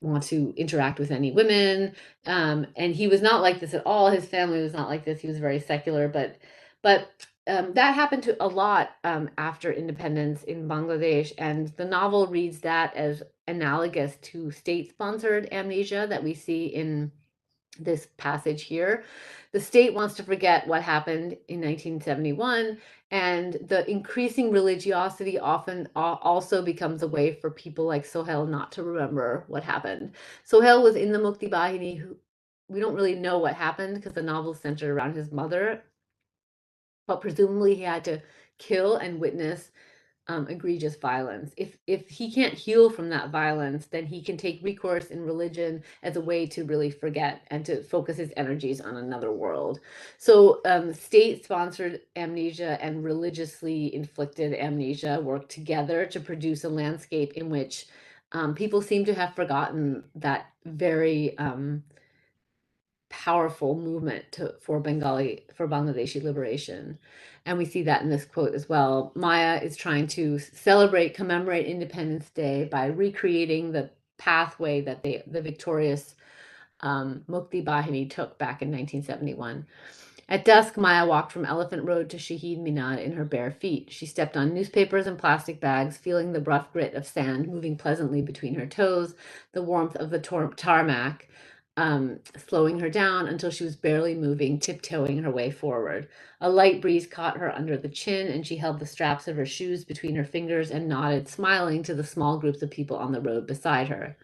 Speaker 3: want to interact with any women. And he was not like this at all. His family was not like this. He was very secular, but that happened to a lot after independence in Bangladesh. And the novel reads that as analogous to state-sponsored amnesia that we see in this passage here. The state wants to forget what happened in 1971, and the increasing religiosity often also becomes a way for people like Sohail not to remember what happened. Sohail was in the Mukti Bahini, who we don't really know what happened because the novel is centered around his mother, but presumably he had to kill and witness egregious violence. If he can't heal from that violence, then he can take recourse in religion as a way to really forget and to focus his energies on another world. So state-sponsored amnesia and religiously inflicted amnesia work together to produce a landscape in which people seem to have forgotten that very powerful movement for Bangladeshi liberation. And we see that in this quote as well. Maya is trying to commemorate Independence Day by recreating the pathway that the victorious Mukti Bahini took back in 1971. At dusk, Maya walked from Elephant Road to Shahid Minar in her bare feet. She stepped on newspapers and plastic bags, feeling the rough grit of sand moving pleasantly between her toes, the warmth of the tarmac slowing her down until she was barely moving, tiptoeing her way forward. A light breeze caught her under the chin, and she held the straps of her shoes between her fingers and nodded, smiling to the small groups of people on the road beside her.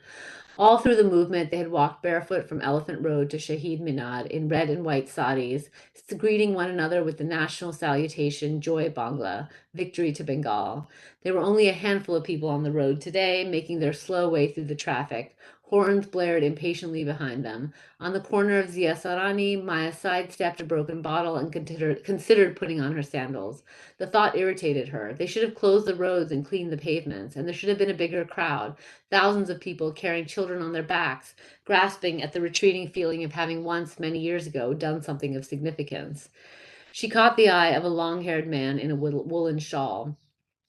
Speaker 3: All through the movement, they had walked barefoot from Elephant Road to Shahid Minar in red and white saris, greeting one another with the national salutation, Joy Bangla, victory to Bengal. There were only a handful of people on the road today, making their slow way through the traffic. Horns blared impatiently behind them. On the corner of Zia Sarani, Maya sidestepped a broken bottle and considered putting on her sandals. The thought irritated her. They should have closed the roads and cleaned the pavements, and there should have been a bigger crowd. Thousands of people carrying children on their backs, grasping at the retreating feeling of having once, many years ago, done something of significance. She caught the eye of a long-haired man in a woolen shawl.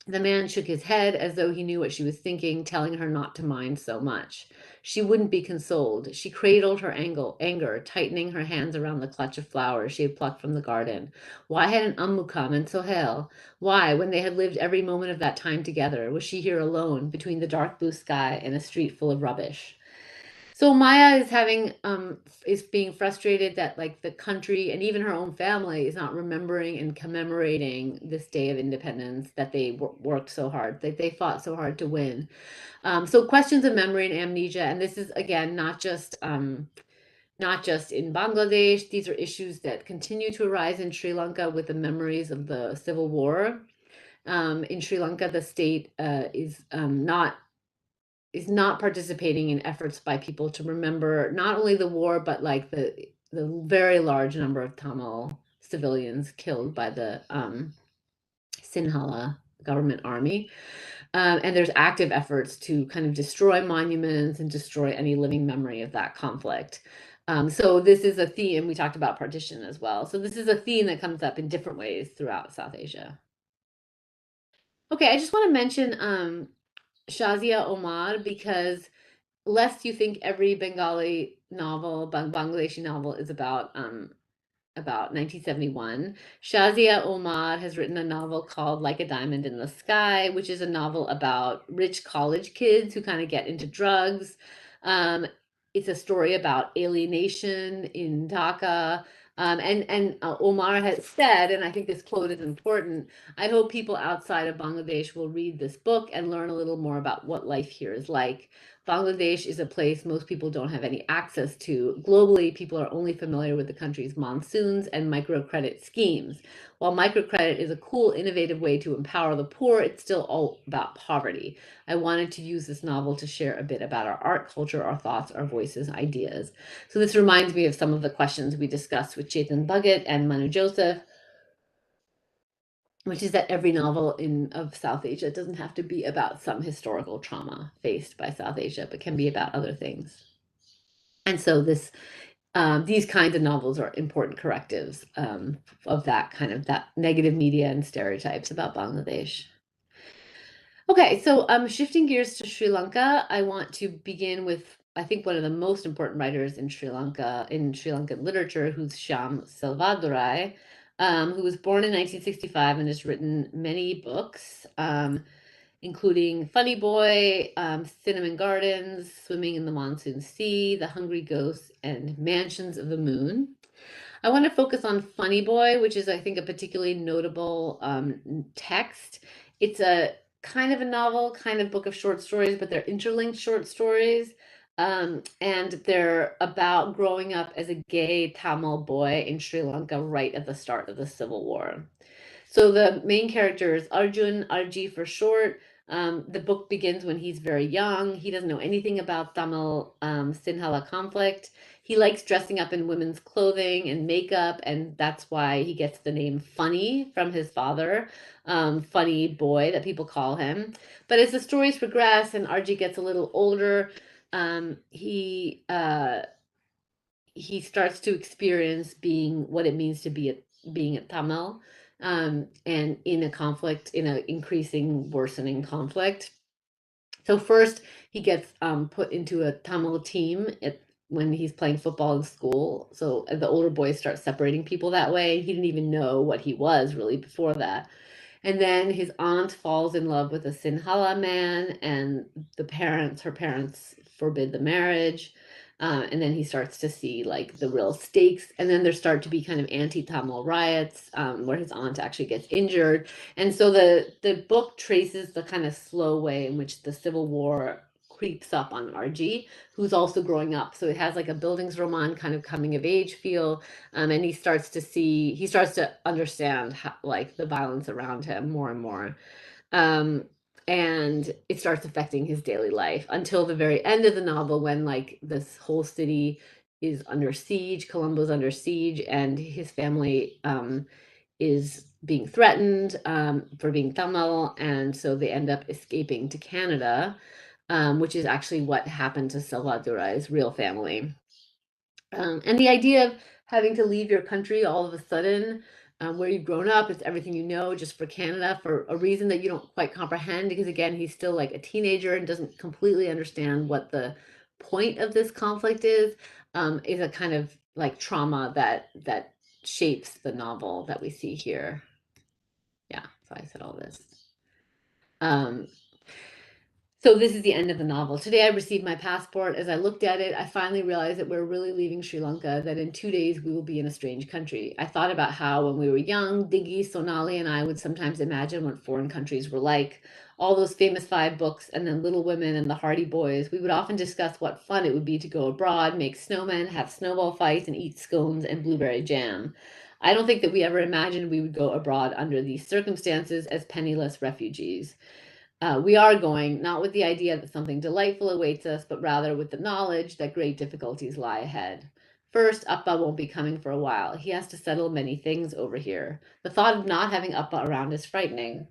Speaker 3: The man shook his head as though he knew what she was thinking, telling her not to mind so much. She wouldn't be consoled. She cradled her anger, tightening her hands around the clutch of flowers she had plucked from the garden. Why hadn't Ammu come and Sohail? Why, when they had lived every moment of that time together, was she here alone between the dark blue sky and a street full of rubbish? So Maya is being frustrated that like the country and even her own family is not remembering and commemorating this day of independence that they worked so hard, that they fought so hard to win. So questions of memory and amnesia, and this is again not just in Bangladesh. These are issues that continue to arise in Sri Lanka with the memories of the civil war. In Sri Lanka, the state is not participating in efforts by people to remember not only the war, but like the very large number of Tamil civilians killed by the Sinhala government army. And there's active efforts to kind of destroy monuments and destroy any living memory of that conflict. So this is a theme. We talked about partition as well. So this is a theme that comes up in different ways throughout South Asia. Okay, I just want to mention Shazia Omar, because lest you think every Bengali novel, Bangladeshi novel is about 1971. Shazia Omar has written a novel called Like a Diamond in the Sky, which is a novel about rich college kids who kind of get into drugs. It's a story about alienation in Dhaka. Omar has said, and I think this quote is important, I hope people outside of Bangladesh will read this book and learn a little more about what life here is like. Bangladesh is a place most people don't have any access to. Globally, people are only familiar with the country's monsoons and microcredit schemes. While microcredit is a cool, innovative way to empower the poor, it's still all about poverty. I wanted to use this novel to share a bit about our art, culture, our thoughts, our voices, ideas. So this reminds me of some of the questions we discussed with Chetan Bhagat and Manu Joseph, which is that every novel of South Asia doesn't have to be about some historical trauma faced by South Asia, but can be about other things. And so these kinds of novels are important correctives of that negative media and stereotypes about Bangladesh. Okay, so shifting gears to Sri Lanka, I want to begin with, I think, one of the most important writers in Sri Lankan literature, who's Shyam Selvadurai, who was born in 1965 and has written many books, including Funny Boy, Cinnamon Gardens, Swimming in the Monsoon Sea, The Hungry Ghosts, and Mansions of the Moon. I want to focus on Funny Boy, which is, I think, a particularly notable text. It's a kind of a novel, kind of book of short stories, but they're interlinked short stories. And they're about growing up as a gay Tamil boy in Sri Lanka right at the start of the Civil War. So the main character is Arjun, Arji for short. The book begins when he's very young. He doesn't know anything about Tamil Sinhala conflict. He likes dressing up in women's clothing and makeup, and that's why he gets the name Funny from his father, Funny Boy, that people call him. But as the stories progress and Arji gets a little older, he starts to experience being what it means to being a Tamil, and in a conflict, in an increasing, worsening conflict. So first, he gets put into a Tamil team when he's playing football in school. So the older boys start separating people that way. He didn't even know what he was really before that. And then his aunt falls in love with a Sinhala man, and her parents forbid the marriage. And then he starts to see like the real stakes. And then there start to be kind of anti-Tamil riots, where his aunt actually gets injured. And so the book traces the kind of slow way in which the Civil War creeps up on RG, who's also growing up. So it has like a Bildungsroman kind of coming of age feel. And he starts to understand how, like, the violence around him more and more. And it starts affecting his daily life until the very end of the novel, when like this whole city is under siege, Colombo's under siege, and his family is being threatened for being Tamil, and so they end up escaping to Canada, which is actually what happened to Salvador's real family. And the idea of having to leave your country all of a sudden, where you've grown up, it's everything you know, just for Canada, for a reason that you don't quite comprehend, because again, he's still like a teenager and doesn't completely understand what the point of this conflict is a kind of like trauma that shapes the novel that we see here. Yeah, so I said all this. So this is the end of the novel. Today I received my passport. As I looked at it, I finally realized that we're really leaving Sri Lanka, that in 2 days we will be in a strange country. I thought about how when we were young, Diggy, Sonali, and I would sometimes imagine what foreign countries were like. All those famous 5 books, and then Little Women and the Hardy Boys. We would often discuss what fun it would be to go abroad, make snowmen, have snowball fights, and eat scones and blueberry jam. I don't think that we ever imagined we would go abroad under these circumstances as penniless refugees. We are going, not with the idea that something delightful awaits us, but rather with the knowledge that great difficulties lie ahead. First, Appa won't be coming for a while. He has to settle many things over here. The thought of not having Appa around is frightening.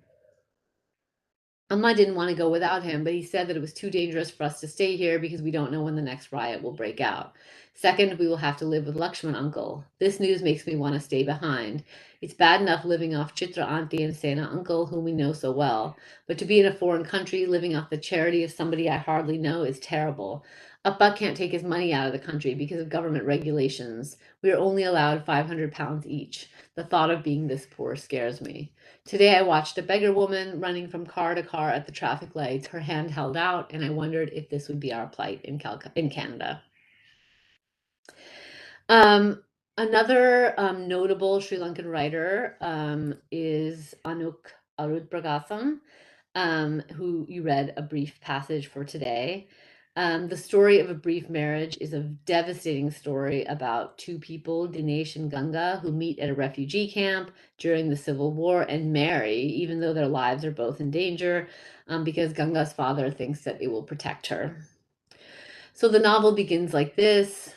Speaker 3: Amma didn't want to go without him, but he said that it was too dangerous for us to stay here because we don't know when the next riot will break out. Second, we will have to live with Lakshman uncle. This news makes me want to stay behind. It's bad enough living off Chitra auntie and Sena uncle, whom we know so well, but to be in a foreign country living off the charity of somebody I hardly know is terrible. Appa can't take his money out of the country because of government regulations. We are only allowed 500 pounds each. The thought of being this poor scares me. Today I watched a beggar woman running from car to car at the traffic lights, her hand held out, and I wondered if this would be our plight in Canada. Another notable Sri Lankan writer is Anuk Arudpragasam, who you read a brief passage for today. The story of a brief marriage is a devastating story about 2 people, Dinesh and Ganga, who meet at a refugee camp during the Civil War and marry, even though their lives are both in danger, because Ganga's father thinks that it will protect her. So the novel begins like this.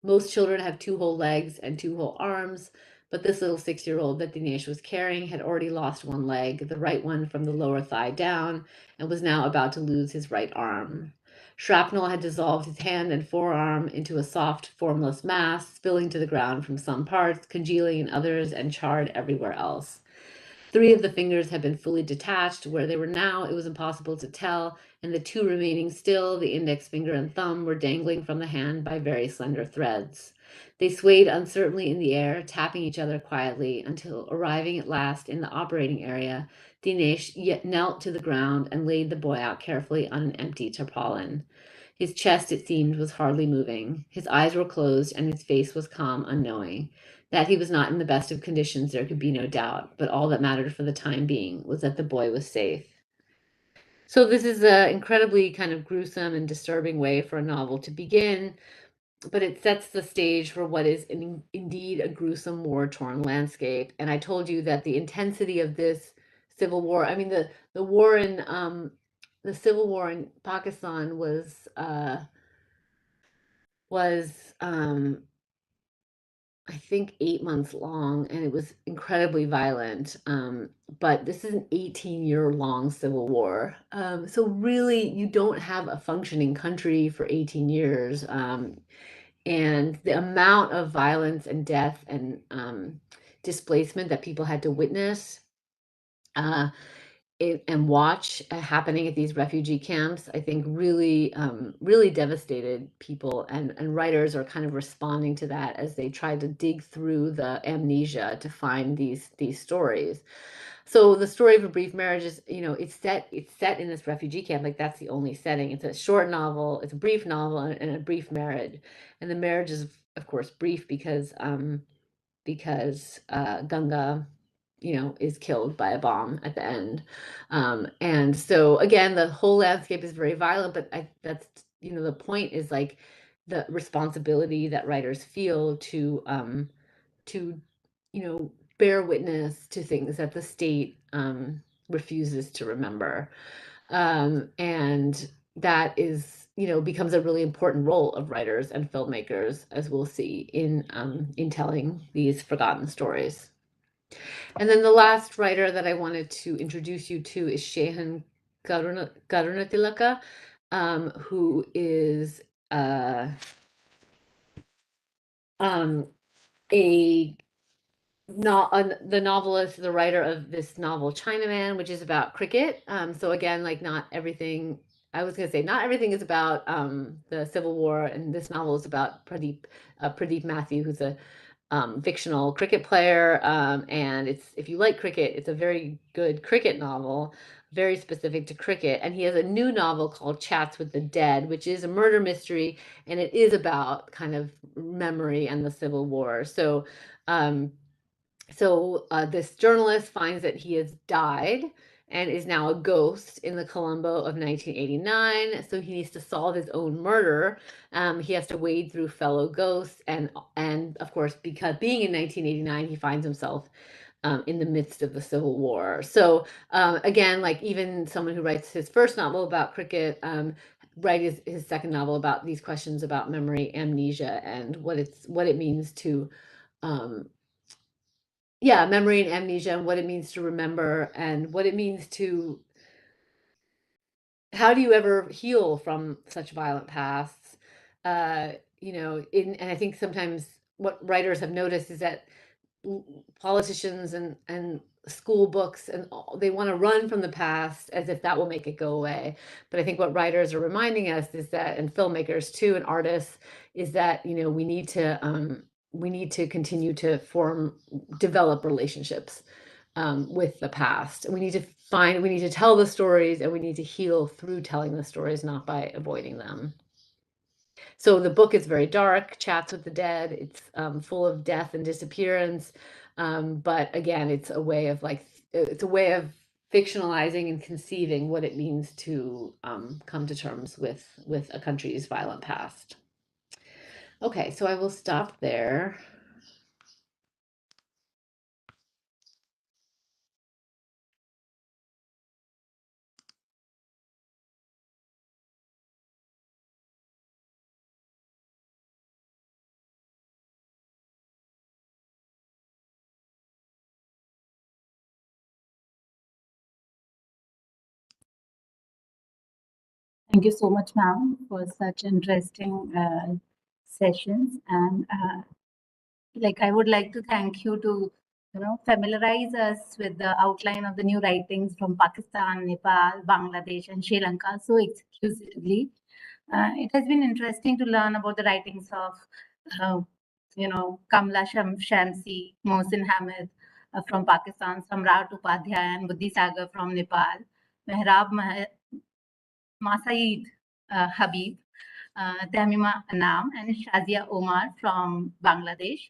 Speaker 3: Most children have 2 whole legs and 2 whole arms, but this little 6-year-old that Dinesh was carrying had already lost 1 leg, the right one from the lower thigh down, and was now about to lose his right arm. Shrapnel had dissolved his hand and forearm into a soft, formless mass, spilling to the ground from some parts, congealing in others, and charred everywhere else. 3 of the fingers had been fully detached. Where they were now, it was impossible to tell, and the 2 remaining still, the index finger and thumb, were dangling from the hand by very slender threads. They swayed uncertainly in the air, tapping each other quietly, until arriving at last in the operating area, Dinesh yet knelt to the ground and laid the boy out carefully on an empty tarpaulin. His chest, it seemed, was hardly moving. His eyes were closed, and his face was calm, unknowing. That he was not in the best of conditions there could be no doubt, but all that mattered for the time being was that the boy was safe. So this is an incredibly kind of gruesome and disturbing way for a novel to begin, but it sets the stage for what is indeed a gruesome war-torn landscape. And I told you that the intensity of this civil war, I mean, the war in the civil war in Pakistan was I think 8 months long, and it was incredibly violent. But this is an 18-year-long civil war. So really, you don't have a functioning country for 18 years. And the amount of violence and death and displacement that people had to witness and watch happening at these refugee camps, I think really, really devastated people, and writers are kind of responding to that as they try to dig through the amnesia to find these stories. So the story of A Brief Marriage is, it's set in this refugee camp. Like, that's the only setting. It's a short novel, it's a brief novel, and a brief marriage. And the marriage is, of course, brief because Ganga, is killed by a bomb at the end. And so again, the whole landscape is very violent, but that's, the point is like the responsibility that writers feel to bear witness to things that the state refuses to remember. And that is, becomes a really important role of writers and filmmakers, as we'll see in telling these forgotten stories. And then the last writer that I wanted to introduce you to is Shehan Karunatilaka, who is the novelist, the writer of this novel Chinaman, which is about cricket. So again, like, not everything. I was going to say not everything is about the Civil War, and this novel is about Pradeep Matthew, who's a fictional cricket player, and if you like cricket, it's a very good cricket novel, very specific to cricket. And he has a new novel called Chats with the Dead, which is a murder mystery, and it is about kind of memory and the Civil War. So this journalist finds that he has died and is now a ghost in the Colombo of 1989. So he needs to solve his own murder. He has to wade through fellow ghosts, and of course, because being in 1989, he finds himself in the midst of the Civil War. So again, like, even someone who writes his first novel about cricket, writes his second novel about these questions about memory, amnesia, and what it means to memory and amnesia, and what it means to remember, and what it means to, how do you ever heal from such violent pasts? And I think sometimes what writers have noticed is that politicians and school books and they want to run from the past as if that will make it go away. But I think what writers are reminding us is that, and filmmakers too, and artists, is that we need to continue to develop relationships with the past. And we need to tell the stories, and we need to heal through telling the stories, not by avoiding them. So the book is very dark, Chats with the Dead. It's full of death and disappearance. But again, it's a way of fictionalizing and conceiving what it means to come to terms with a country's violent past. Okay, so I will stop there.
Speaker 1: Thank you so much, ma'am, for such interesting sessions. And I would like to thank you to, familiarize us with the outline of the new writings from Pakistan, Nepal, Bangladesh, and Sri Lanka so exclusively. It has been interesting to learn about the writings of Kamla Shamsi, Mohsin Hamid from Pakistan, Samrat Upadhyay and Buddhi Sagar from Nepal, Mehrab Masaid Habib, Tahmima Anam and Shazia Omar from Bangladesh,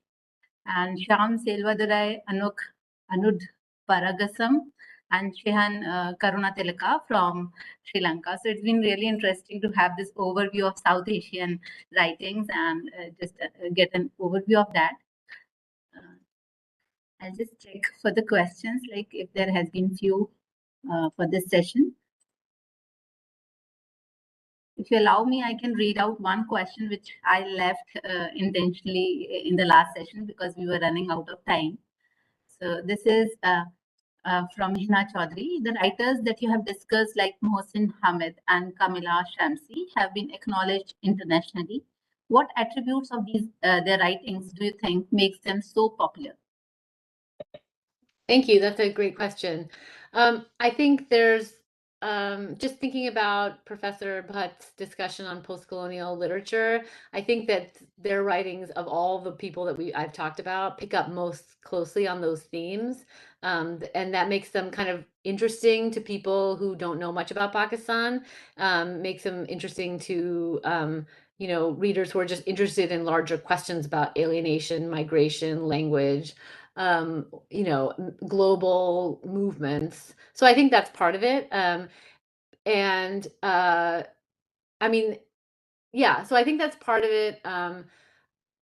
Speaker 1: and Sham Selvadurai Anud Paragasam and Shehan Karuna Tilaka from Sri Lanka. So it's been really interesting to have this overview of South Asian writings and just get an overview of that. I'll just check for the questions, like if there has been few for this session. If you allow me, I can read out one question which I left intentionally in the last session because we were running out of time. So this is from Hina Chaudhary. The writers that you have discussed, like Mohsin Hamid and Kamila Shamsi, have been acknowledged internationally. What attributes of these their writings do you think makes them so popular?
Speaker 3: Thank you. That's a great question. I think there's just thinking about Professor Bhatt's discussion on post-colonial literature, I think that their writings of all the people that I've talked about pick up most closely on those themes. And that makes them kind of interesting to people who don't know much about Pakistan, makes them interesting to readers who are just interested in larger questions about alienation, migration, language, global movements. So I think that's part of it. I mean, yeah, so I think that's part of it.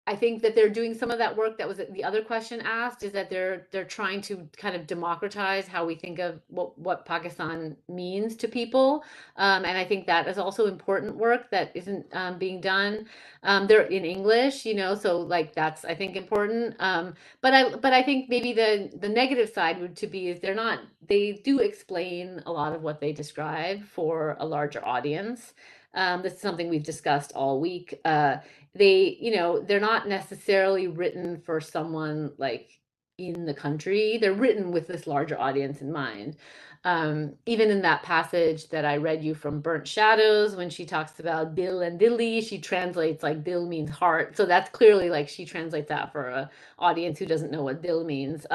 Speaker 3: I think that they're doing some of that work. That was the other question asked, is that they're trying to kind of democratize how we think of what Pakistan means to people. And I think that is also important work that isn't being done. They're in English, so like that's, I think, important. But I think maybe the negative side would to be is they do explain a lot of what they describe for a larger audience. This is something we've discussed all week. They're not necessarily written for someone like in the country. They're written with this larger audience in mind. Even in that passage that I read you from Burnt Shadows, when she talks about Dil and Dilli, she translates like Dil means heart. So that's clearly like she translates that for an audience who doesn't know what Dil means.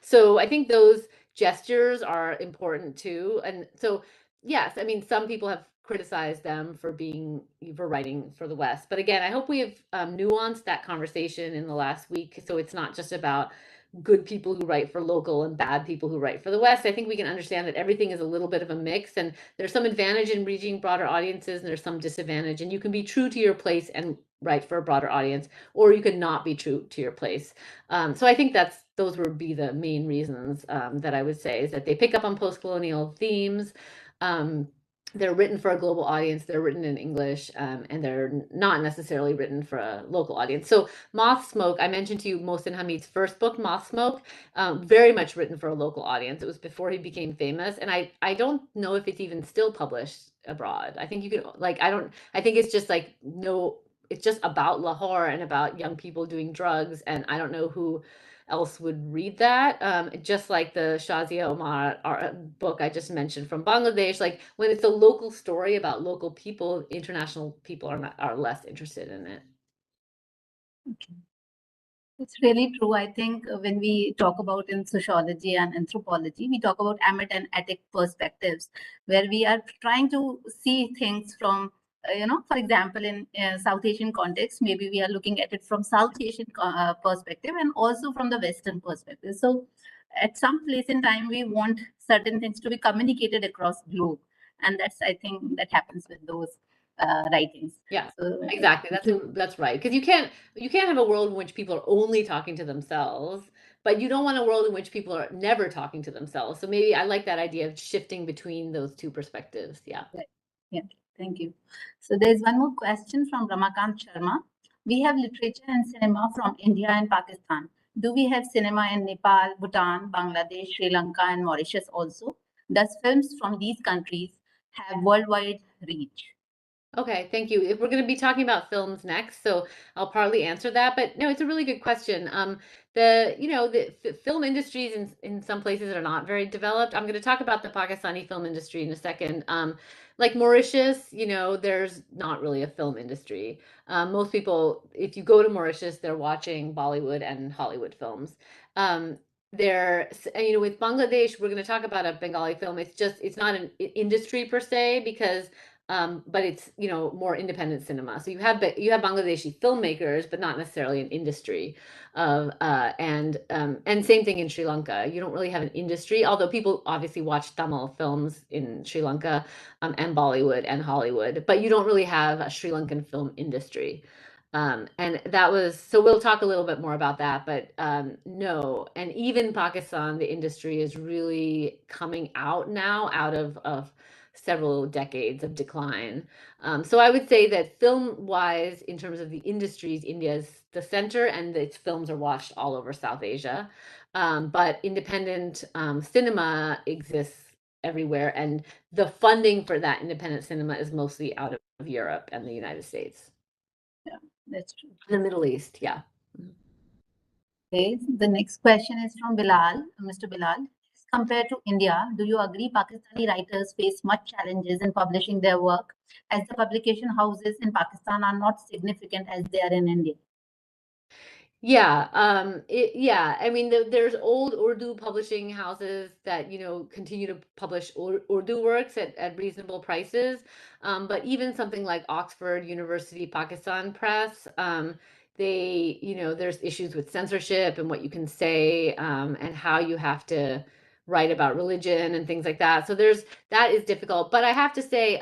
Speaker 3: So I think those gestures are important too. And so, yes, I mean, some people have criticized them for writing for the West. But again, I hope we have nuanced that conversation in the last week. So it's not just about good people who write for local and bad people who write for the West. I think we can understand that everything is a little bit of a mix, and there's some advantage in reaching broader audiences and there's some disadvantage, and you can be true to your place and write for a broader audience, or you could not be true to your place. So I think those would be the main reasons that I would say, is that they pick up on post-colonial themes. They're written for a global audience, they're written in English, and they're not necessarily written for a local audience. So Moth Smoke, I mentioned to you Mohsin Hamid's first book, Moth Smoke, very much written for a local audience. It was before he became famous, and I don't know if it's even still published abroad. I think you could, I think it's just like, no, it's just about Lahore and about young people doing drugs, and I don't know who else would read that. Just like the Shazia Omar book I just mentioned from Bangladesh, like when it's a local story about local people, international people are less interested in it.
Speaker 1: Okay. It's really true. I think when we talk about in sociology and anthropology, we talk about Amit and Attic perspectives, where we are trying to see things from, for example, in South Asian context, maybe we are looking at it from South Asian perspective and also from the Western perspective. So at some place in time, we want certain things to be communicated across globe. And that's, I think, that happens with those writings.
Speaker 3: Yeah,
Speaker 1: so,
Speaker 3: exactly. That's right. Because you can't have a world in which people are only talking to themselves, but you don't want a world in which people are never talking to themselves. So maybe I like that idea of shifting between those two perspectives. Yeah.
Speaker 1: Right. Yeah. Thank you. So there's one more question from Ramakant Sharma. We have literature and cinema from India and Pakistan. Do we have cinema in Nepal, Bhutan, Bangladesh, Sri Lanka, and Mauritius also? Does films from these countries have worldwide reach?
Speaker 3: Okay, thank you. We're going to be talking about films next, so I'll partly answer that. But no, it's a really good question. The film industries in some places are not very developed. I'm going to talk about the Pakistani film industry in a second. Like Mauritius, there's not really a film industry. Most people, if you go to Mauritius, they're watching Bollywood and Hollywood films. With Bangladesh, we're going to talk about a Bengali film. It's not an industry per se because but it's more independent cinema. So you have Bangladeshi filmmakers, but not necessarily an industry of and same thing in Sri Lanka. You don't really have an industry, although people obviously watch Tamil films in Sri Lanka and Bollywood and Hollywood, but you don't really have a Sri Lankan film industry. And so we'll talk a little bit more about that, but no, and even Pakistan, the industry is really coming out now out of several decades of decline. So I would say that film-wise, in terms of the industries, India is the center, and its films are watched all over South Asia. But independent cinema exists everywhere, and the funding for that independent cinema is mostly out of Europe and the United States.
Speaker 1: Yeah, that's true.
Speaker 3: The Middle East, yeah.
Speaker 1: Okay, the next question is from Bilal, Mr. Bilal. Compared to India, do you agree Pakistani writers face much challenges in publishing their work, as the publication houses in Pakistan are not significant as they are in India?
Speaker 3: Yeah, I mean, there's old Urdu publishing houses that, continue to publish Urdu works at reasonable prices. But even something like Oxford University Pakistan Press, there's issues with censorship and what you can say, and how you have to write about religion and things like that. So that is difficult. But I have to say,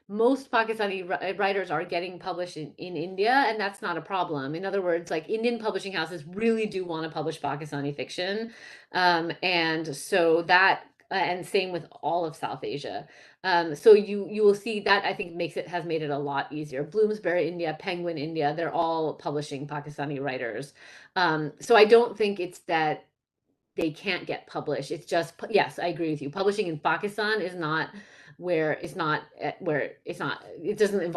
Speaker 3: most Pakistani writers are getting published in India, and that's not a problem. In other words, like Indian publishing houses really do want to publish Pakistani fiction. And so and same with all of South Asia. So you will see that, I think, has made it a lot easier. Bloomsbury India, Penguin India, they're all publishing Pakistani writers. So I don't think it's that they can't get published. It's just, yes, I agree with you. Publishing in Pakistan is not it doesn't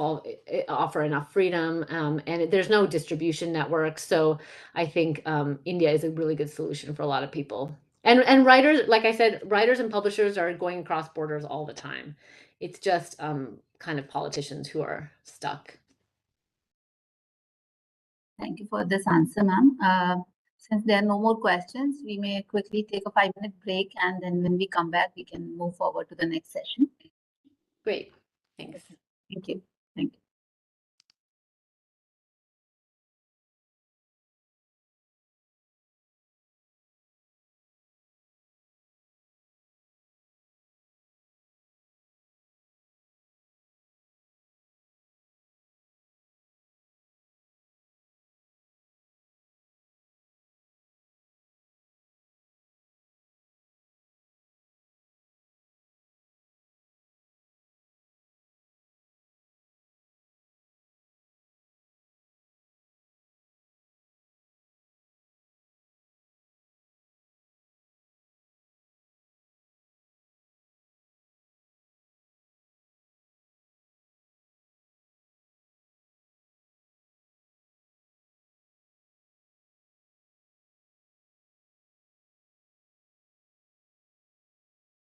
Speaker 3: offer enough freedom, and there's no distribution network. So I think India is a really good solution for a lot of people. And writers, like I said, writers and publishers are going across borders all the time. It's just kind of politicians who are stuck.
Speaker 1: Thank you for this answer, ma'am. Since there are no more questions, we may quickly take a 5-minute break, and then when we come back, we can move forward to the next session.
Speaker 3: Great. Thanks.
Speaker 1: Thank you. Thank you.